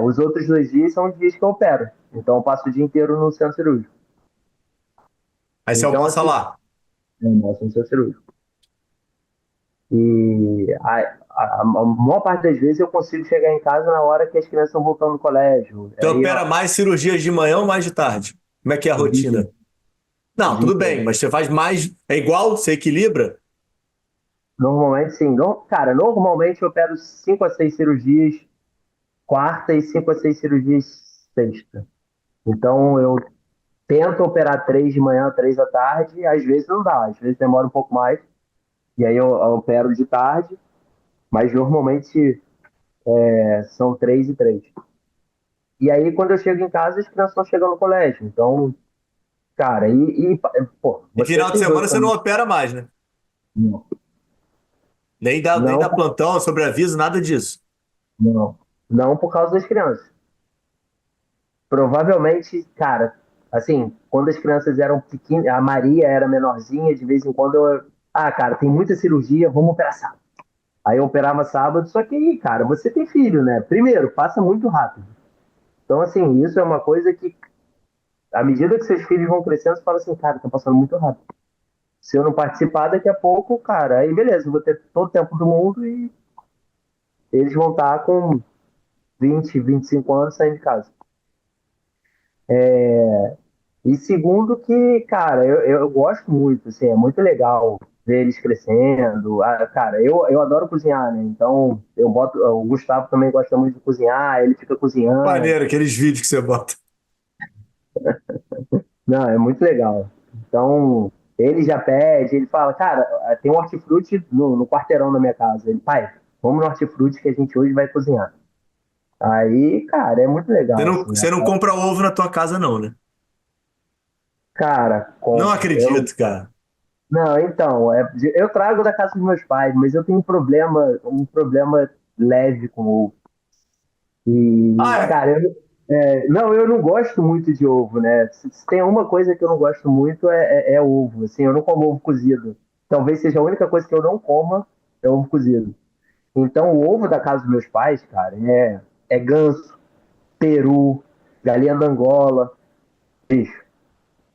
os outros 2 dias são os dias que eu opero. Então, eu passo o dia inteiro no centro cirúrgico. Aí você Então, almoça assim, lá. eu mostro no centro cirúrgico. E a maior parte das vezes eu consigo chegar em casa na hora que as crianças estão voltando do colégio. Você Aí, opera ó, mais cirurgias de manhã ou mais de tarde? Como é que é a o dia rotina? inteiro. O Não, dia tudo bem, inteiro. mas você faz mais. É igual? Você equilibra? Normalmente, sim. Cara, normalmente eu opero 5 a 6 cirurgias quarta e 5 a 6 cirurgias sexta. Então, eu tento operar 3 de manhã, 3 à tarde. Às vezes não dá, às vezes demora um pouco mais. E aí eu opero de tarde, mas normalmente são 3 e 3. E aí, quando eu chego em casa, as crianças estão chegando no colégio. Então, cara, pô, E você final de tem dois semana você não também. opera mais, né? Não, Nem dá não, plantão, sobreaviso, nada disso. não, não por causa das crianças. Provavelmente, cara, assim, quando as crianças eram pequenas, a Maria era menorzinha, de vez em quando cara, tem muita cirurgia, vamos operar sábado. Aí eu operava sábado, só que, cara, você tem filho, né? Primeiro, passa muito rápido. Então, assim, isso é uma coisa que, à medida que seus filhos vão crescendo, você fala assim, cara, tá passando muito rápido. Se eu não participar, daqui a pouco, cara, aí beleza, eu vou ter todo o tempo do mundo e eles vão estar com 20, 25 anos saindo de casa. E segundo que, cara, eu gosto muito, assim, é muito legal ver eles crescendo. Cara, eu adoro cozinhar, né? Então, o Gustavo também gosta muito de cozinhar, ele fica cozinhando. Maneiro, aqueles vídeos que você bota. Não, é muito legal. Então, ele já pede, ele fala, cara, tem um hortifruti no quarteirão da minha casa. Ele, pai, vamos no hortifruti que a gente hoje vai cozinhar. Aí, cara, é muito Você legal, não, assim. você não compra ovo na tua casa, não, né? Cara, Não compro. acredito, cara. Não, então, eu trago da casa dos meus pais, mas eu tenho um problema leve com ovo. Ah, E, é? cara, não, eu não gosto muito de ovo, né? Se tem uma coisa que eu não gosto muito é ovo. Assim, eu não como ovo cozido. Talvez seja a única coisa que eu não coma é ovo cozido. Então, o ovo da casa dos meus pais, cara, é ganso, peru, galinha da Angola. Bicho,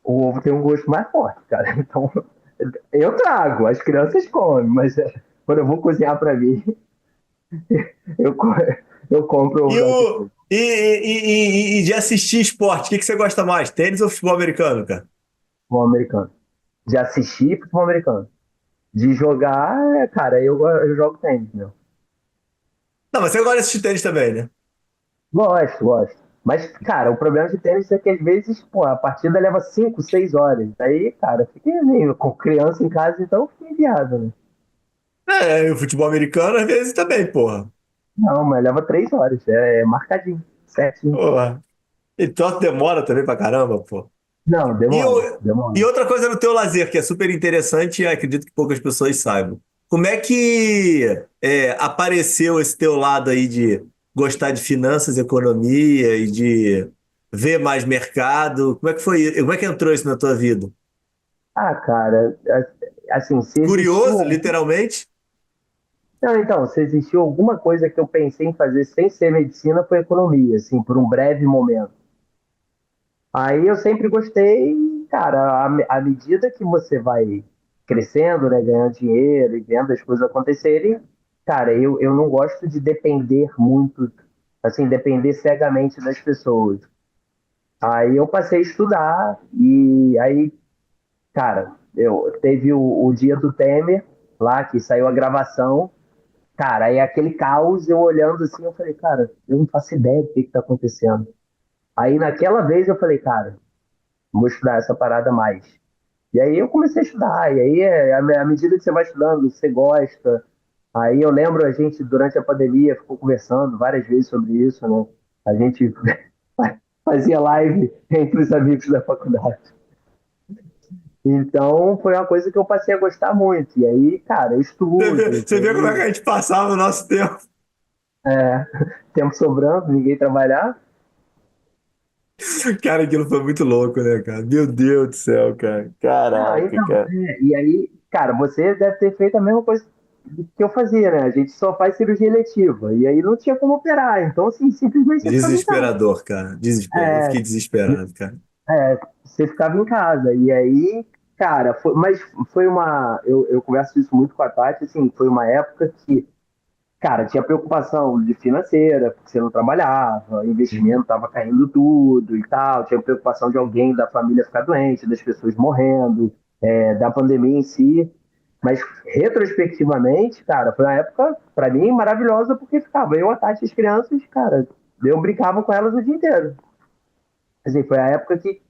o ovo tem um gosto mais forte, cara. Então, eu trago, as crianças comem, mas quando eu vou cozinhar para mim, eu, co- eu compro ovo E, da o, hortifruti. e de assistir esporte, o que você gosta mais? Tênis ou futebol americano, cara? Futebol americano. De assistir futebol americano. De jogar, cara, eu jogo tênis, meu. Não, mas você gosta de assistir tênis também, né? Gosto, gosto. Mas, cara, o problema de tênis é que às vezes, pô, a partida leva 5, 6 horas. Aí, cara, fica meio com criança em casa, então fica enviado, né? É, e o futebol americano às vezes também, porra. Não, mas leva 3 horas. É marcadinho, certinho. Porra. Então demora também pra caramba, pô. Não, E, demora, o- e demora. outra coisa no teu lazer, que é super interessante e acredito que poucas pessoas saibam. Como é que apareceu esse teu lado aí de gostar de finanças, economia e de ver mais mercado? Como é que foi? Como é que entrou isso na tua vida? Ah, cara, assim, se Curioso, existiu. literalmente? Não, então, se existiu alguma coisa que eu pensei em fazer sem ser medicina, foi economia, assim, por um breve momento. Aí eu sempre gostei, cara, à medida que você vai crescendo, né, ganhando dinheiro e vendo as coisas acontecerem, cara, eu não gosto de depender muito, assim, depender cegamente das pessoas. Aí eu passei a estudar e aí, cara, eu teve o dia do Temer lá que saiu a gravação. Cara, aí aquele caos, eu olhando assim, eu falei, cara, eu não faço ideia do que está acontecendo. Aí naquela vez eu falei, cara, vou estudar essa parada mais. E aí eu comecei a estudar, e aí à medida que você vai estudando, você gosta. Aí eu lembro, a gente, durante a pandemia, ficou conversando várias vezes sobre isso, né? A gente fazia live entre os amigos da faculdade. Então, foi uma coisa que eu passei a gostar muito. E aí, cara, eu estudo, Você vê como é que a gente passava o nosso tempo. é, tempo sobrando, ninguém trabalhar. Cara, aquilo foi muito louco, né, cara? Meu Deus do céu, cara. Não, Caraca, então, cara. e aí, cara, você deve ter feito a mesma coisa que eu fazia, né? A gente só faz cirurgia eletiva. E aí não tinha como operar. Então, assim, simplesmente você ficava em casa. Desesperador, cara. Desesperador. Eu É, fiquei desesperado, cara. você ficava em casa. E aí, cara, mas foi uma. Eu converso isso muito com a Tati, assim, foi uma época que, cara, tinha preocupação de financeira, porque você não trabalhava, investimento Uhum. estava caindo tudo e tal, tinha preocupação de alguém da família ficar doente, das pessoas morrendo, da pandemia em si. Mas, retrospectivamente, cara, foi uma época, para mim, maravilhosa, porque ficava eu, a Tati e as crianças, cara, eu brincava com elas o dia inteiro. Assim, foi a época que,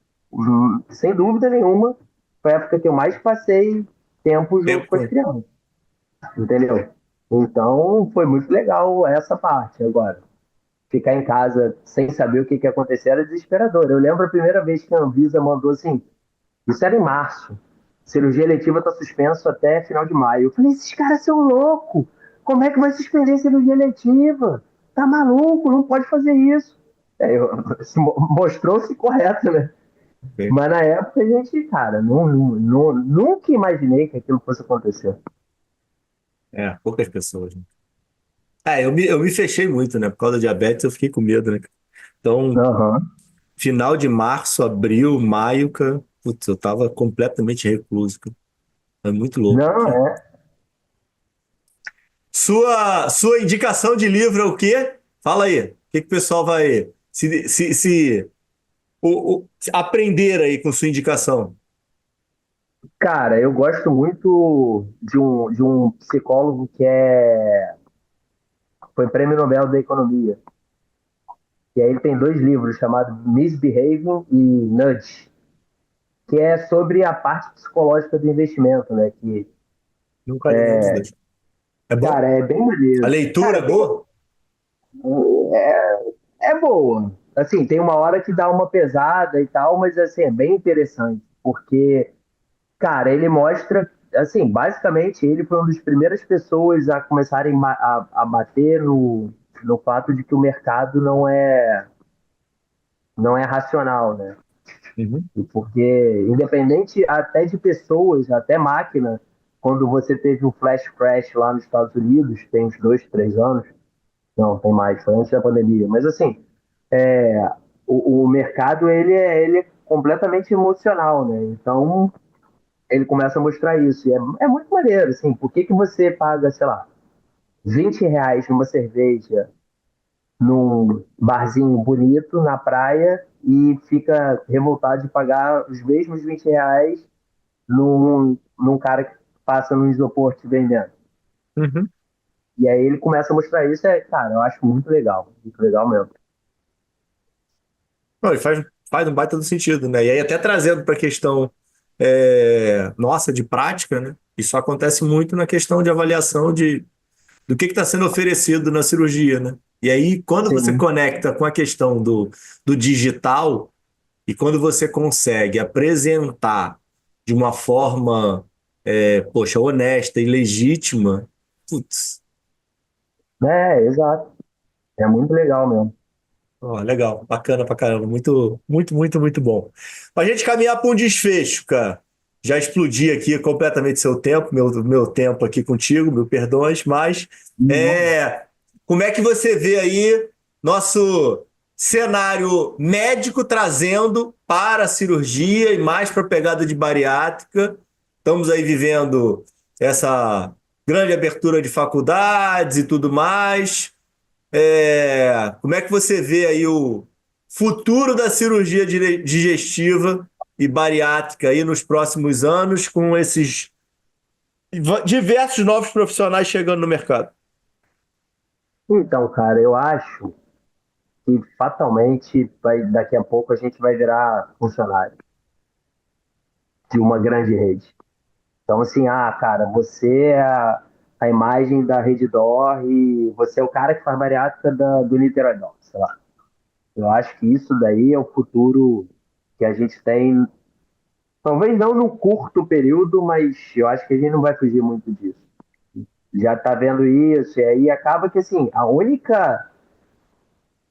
sem dúvida nenhuma, foi a época que eu mais passei tempo junto com as Tempo. crianças, entendeu? Então, foi muito legal essa parte. Agora, ficar em casa sem saber o que ia acontecer era desesperador. Eu lembro a primeira vez que a Anvisa mandou assim, isso era em março, cirurgia eletiva está suspenso até final de maio. Eu falei, esses caras são loucos, como é que vai suspender a cirurgia eletiva? Tá maluco, não pode fazer isso. Mostrou-se correto, né? Mas na época a gente, cara, nunca imaginei que aquilo fosse acontecer. É, poucas pessoas, né? Eu me fechei muito, né? Por causa da diabetes, eu fiquei com medo, né? Então, Aham. final de março, abril, maio, cara, putz, eu tava completamente recluso, cara. É muito louco. Não, Sua indicação de livro é o quê? Fala aí. O que que o pessoal vai se aprender aí com sua indicação? cara, eu gosto muito de um psicólogo que foi prêmio Nobel da Economia. E aí ele tem dois livros chamados Misbehaving e Nudge, que é sobre a parte psicológica do investimento, né? Que, Nunca li nenhum dos dois. É bom? cara, é bem A maneiro. leitura Cara, é boa? é boa. Assim, tem uma hora que dá uma pesada e tal, mas assim, é bem interessante, porque, cara, ele mostra, assim, basicamente ele foi uma das primeiras pessoas a começarem a bater no fato de que o mercado não é racional, né? Uhum. E porque, independente até de pessoas, até máquina, quando você teve o flash crash lá nos Estados Unidos, tem uns 2, 3 anos, não, tem mais, foi antes da pandemia, mas assim, o mercado ele é completamente emocional, né? Então ele começa a mostrar isso. E é muito maneiro, assim, por que que você paga, sei lá, R$ 20 numa cerveja num barzinho bonito na praia e fica revoltado de pagar os mesmos R$ 20 num cara que passa no isopor te vendendo. Uhum. E aí ele começa a mostrar isso, cara, eu acho muito legal mesmo. Não, e faz um baita do sentido, né? E aí, até trazendo para a questão nossa de prática, né? Isso acontece muito na questão de avaliação do que está sendo oferecido na cirurgia, né? E aí, quando você Sim. conecta com a questão do digital e quando você consegue apresentar de uma forma, poxa, honesta e legítima, putz, Exato. É muito legal mesmo. ó, legal, bacana pra caramba, muito, muito, muito, muito bom. Pra gente caminhar para um desfecho, cara. Já explodi aqui completamente seu tempo, meu tempo aqui contigo, meu perdões, mas como é que você vê aí nosso cenário médico trazendo para a cirurgia e mais para a pegada de bariátrica? Estamos aí vivendo essa grande abertura de faculdades e tudo mais. Como é que você vê aí o futuro da cirurgia digestiva e bariátrica aí nos próximos anos com esses diversos novos profissionais chegando no mercado? Então, cara, eu acho que fatalmente daqui a pouco a gente vai virar funcionário de uma grande rede. Então, assim, cara, você é. a imagem da Redditor e você é o cara que faz bariátrica do Niterói Docs, sei lá. Eu acho que isso daí é o futuro que a gente tem, talvez não no curto período, mas eu acho que a gente não vai fugir muito disso. Já tá vendo isso, e aí acaba que assim,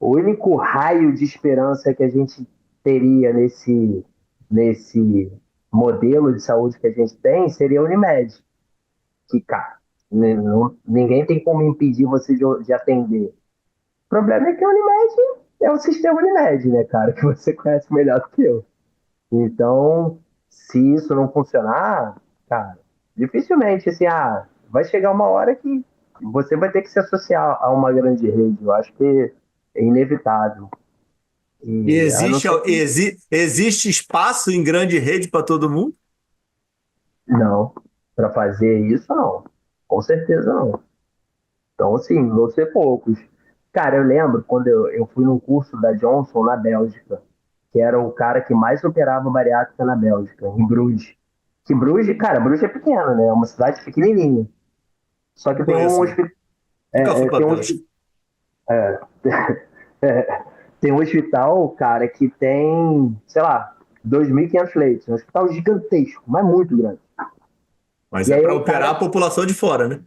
o único raio de esperança que a gente teria nesse modelo de saúde que a gente tem seria a Unimed, que, cara, ninguém tem como impedir você de atender. O problema é que a Unimed é o sistema Unimed, né, cara, que você conhece melhor do que eu. Então, se isso não funcionar, cara, dificilmente, assim, vai chegar uma hora que você vai ter que se associar a uma grande rede. Eu acho que é inevitável. E E a não ser que existe espaço em grande rede para todo mundo? não, para fazer isso, não. Com certeza não. Então, assim, vão ser poucos. Cara, eu lembro quando eu fui num curso da Johnson na Bélgica, que era o cara que mais operava bariátrica na Bélgica, em Bruges. Que Bruges, cara, Bruges é pequena, né? É uma cidade pequenininha. Só Não que tem um conheço, não. hospital, Nunca fui para tem um, Bélgica. tem um hospital, cara, que tem, sei lá, 2.500 leitos. É um hospital gigantesco, mas muito grande. Mas E é aí para o operar cara. a população de fora, né?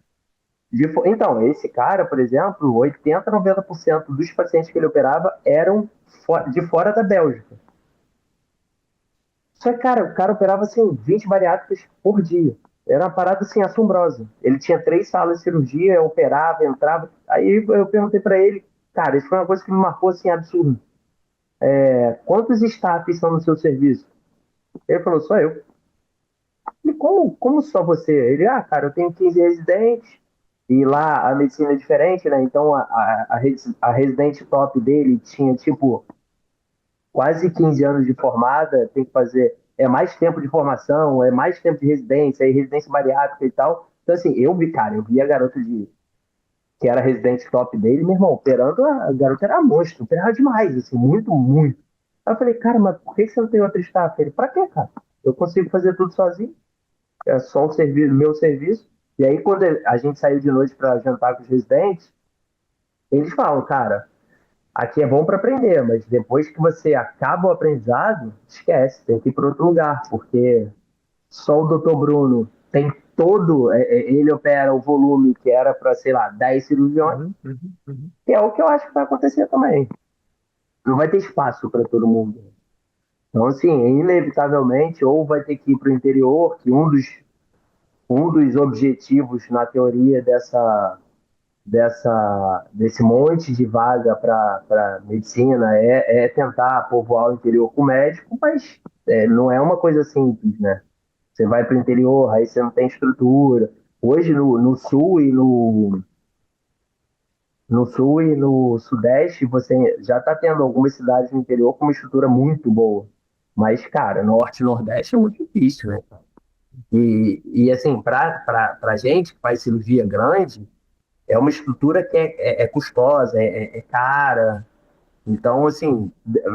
Então, esse cara, por exemplo, 80, 90% dos pacientes que ele operava eram de fora da Bélgica. Só que, cara, o cara operava assim 20 bariátricas por dia. Era uma parada assim assombrosa. Ele tinha 3 salas de cirurgia, operava, entrava. Aí eu perguntei pra ele, cara, isso foi uma coisa que me marcou assim absurdo. Quantos staffs estão no seu serviço? Ele falou, só eu. E como só você? Ele, cara, eu tenho 15 residentes e lá a medicina é diferente, né? Então a residente top dele tinha tipo quase 15 anos de formada, tem que fazer mais tempo de formação, é mais tempo de residência, aí residência bariátrica e tal. Então, assim, eu vi a garota que era residente top dele, meu irmão, operando, a garota era monstro, operava demais, assim, muito, muito. Aí eu falei, cara, mas por que você não tem outra staff? Ele, pra quê, cara? Eu consigo fazer tudo sozinho, é só o serviço, meu serviço. E aí, quando a gente saiu de noite para jantar com os residentes, eles falam, cara, aqui é bom para aprender, mas depois que você acaba o aprendizado, esquece, tem que ir para outro lugar, porque só o Dr. Bruno tem ele opera o volume que era para, sei lá, 10 cirurgiões, Uhum, uhum, uhum. que é o que eu acho que vai acontecer também. Não vai ter espaço para todo mundo. Então, assim, inevitavelmente, ou vai ter que ir para o interior, que um dos objetivos, na teoria, desse monte de vaga para medicina é tentar povoar o interior com médico, mas não é uma coisa simples, né? Você vai para o interior, aí você não tem estrutura. Hoje no sul no sudeste você já está tendo algumas cidades no interior com uma estrutura muito boa. Mas, cara, norte e nordeste é muito difícil, né? E assim, para gente que faz cirurgia grande, é uma estrutura que é custosa, é cara. Então, assim,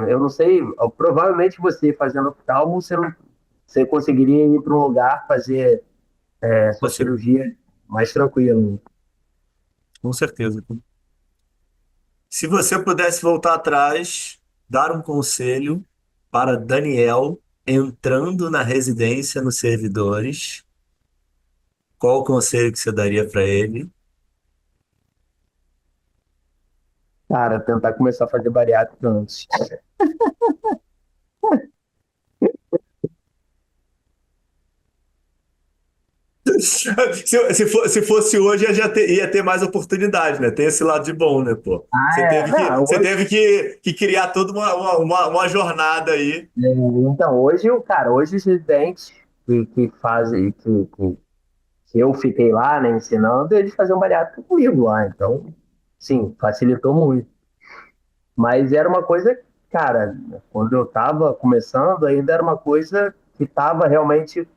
eu não sei, provavelmente você fazendo oftalmo, você conseguiria ir para um lugar fazer sua Consigo, cirurgia mais tranquilo. com certeza. Se você pudesse voltar atrás, dar um conselho para Daniel entrando na residência nos servidores, qual o conselho que você daria para ele? Cara, tentar começar a fazer bariátrica antes. Se fosse hoje, ia ter mais oportunidade, né? Tem esse lado de bom, né, pô? Não, Você teve que criar toda uma jornada aí. então, hoje os residentes que fazem, que eu fiquei lá, né, ensinando, eles faziam bariátrica comigo lá. Então, sim, facilitou muito. Mas era uma coisa, cara, quando eu estava começando, ainda era uma coisa que estava realmente.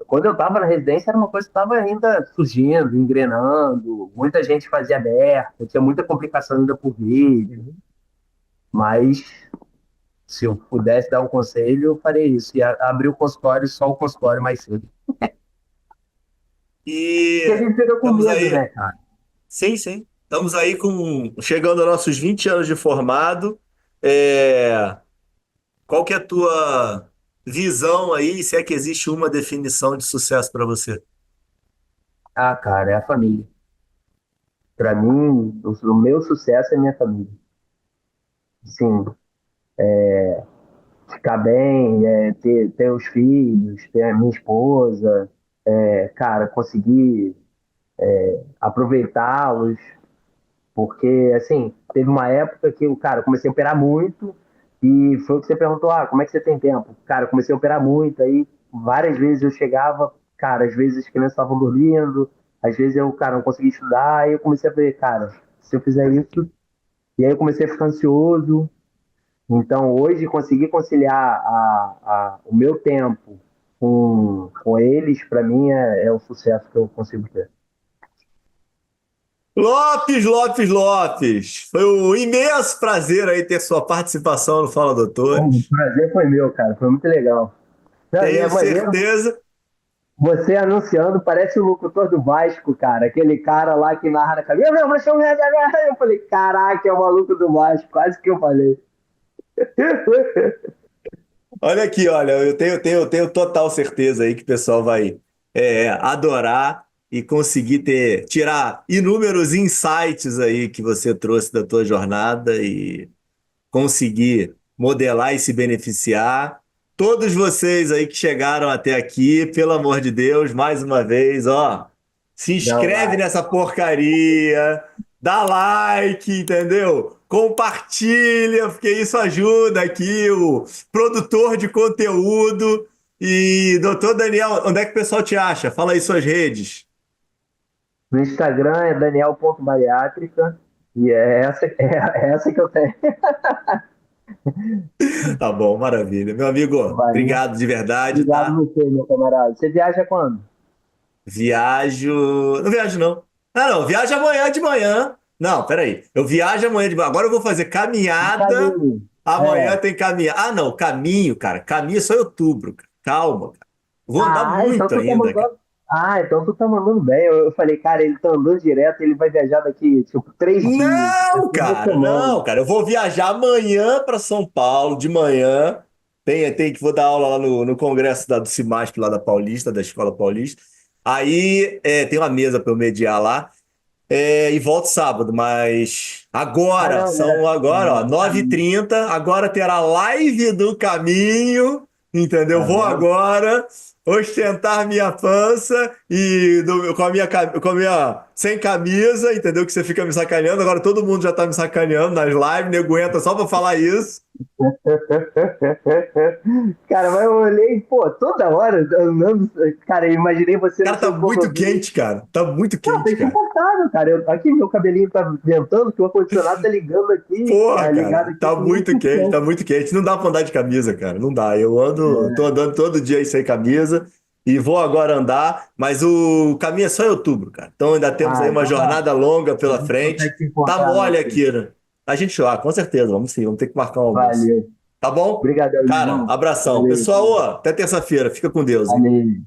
Quando eu estava na residência, era uma coisa que estava ainda surgindo, engrenando, muita gente fazia aberta, tinha muita complicação ainda por vídeo. Uhum. Mas se eu pudesse dar um conselho, eu faria isso. E abrir o consultório, só o consultório mais cedo. E Porque a gente fica com estamos medo, aí, né, cara? sim, sim, estamos aí chegando aos nossos 20 anos de formado. É, qual que é a tua visão aí, se é que existe uma definição de sucesso para você? Ah, cara, é a família. Pra mim, o meu sucesso é minha família. Sim, ficar bem, ter os filhos, ter a minha esposa, cara, conseguir aproveitá-los. Porque, assim, teve uma época que eu, cara, comecei a operar muito e foi o que você perguntou, como é que você tem tempo? Cara, eu comecei a operar muito, aí várias vezes eu chegava, cara, às vezes as crianças estavam dormindo, às vezes eu, cara, não conseguia estudar, aí eu comecei a ver, cara, se eu fizer isso, e aí eu comecei a ficar ansioso. Então, hoje, conseguir conciliar o meu tempo com eles, para mim, é o sucesso que eu consigo ter. Lopes, Lopes, Lopes. Foi um imenso prazer aí ter sua participação no Fala O Doutores. prazer foi meu, cara, foi muito legal. Não, e é Tenho maneiro certeza. você anunciando, parece o locutor do Vasco, cara. Aquele cara lá que narra na cabeça. Meu, mas eu falei, caraca, é o maluco do Vasco. Quase que eu falei. Olha aqui, olha, eu tenho total certeza aí que o pessoal vai adorar e conseguir tirar inúmeros insights aí que você trouxe da tua jornada e conseguir modelar e se beneficiar. Todos vocês aí que chegaram até aqui, pelo amor de Deus, mais uma vez, ó, se Não, inscreve vai. nessa porcaria, dá like, entendeu? Compartilha, porque isso ajuda aqui o produtor de conteúdo. E, doutor Daniel, onde é que o pessoal te acha? Fala aí suas redes. No Instagram é daniel.bariátrica. E é essa que eu tenho. Tá bom, maravilha. Meu amigo, Valeu. obrigado de verdade, Obrigado tá? você, meu camarada. Você viaja quando? Viajo. Não viajo, não. Ah, não. Viajo amanhã de manhã. Não, peraí. Eu viajo amanhã de manhã. Agora eu vou fazer No caminhada. caminho. Amanhã É. tem caminhada. Ah, não. Caminho, cara. Caminho é só em outubro, cara. Calma, cara. Vou andar Então muito tu tá ainda, cara. mandando. Então tu tá mandando bem. Eu falei, cara, ele tá andando direto, ele vai viajar daqui, tipo, 3 dias, Não, daqui uma cara. semana. Não, cara. Eu vou viajar amanhã para São Paulo, de manhã. Vou dar aula lá no congresso do CIMASP, lá da Paulista, da Escola Paulista. Aí tem uma mesa para eu mediar lá. E volto sábado, mas agora, Não, são agora, ó, no 9h30, caminho. agora terá live do caminho, entendeu? Tá Vou vendo? agora ostentar minha pança com a minha sem camisa, entendeu? Que você fica me sacaneando, agora todo mundo já tá me sacaneando nas lives, nego entra só pra falar isso. Cara, mas eu olhei, pô, toda hora andando. Cara, eu imaginei você no Cara, tá seu muito condomínio. quente, cara, tá muito Não, tá quente, cara. insuportável, cara. Aqui meu cabelinho tá ventando, que o ar-condicionado tá ligando aqui, Porra, tá ligado cara, aqui tá com muito quente, tá 1%. muito quente. Não dá pra andar de camisa, cara. Não dá. Tô andando todo dia aí sem camisa e vou agora andar, mas o caminho é só em outubro, cara. Então ainda temos aí uma Então tá. jornada longa A pela gente frente. consegue se Tá encontrar mole no. aqui, né? A gente, com certeza, vamos sim, vamos ter que marcar um almoço. Valeu. Tá bom? Obrigadão, Cara, irmão. abração. Valeu. Pessoal, ó, até terça-feira. Fica com Deus, hein? Valeu.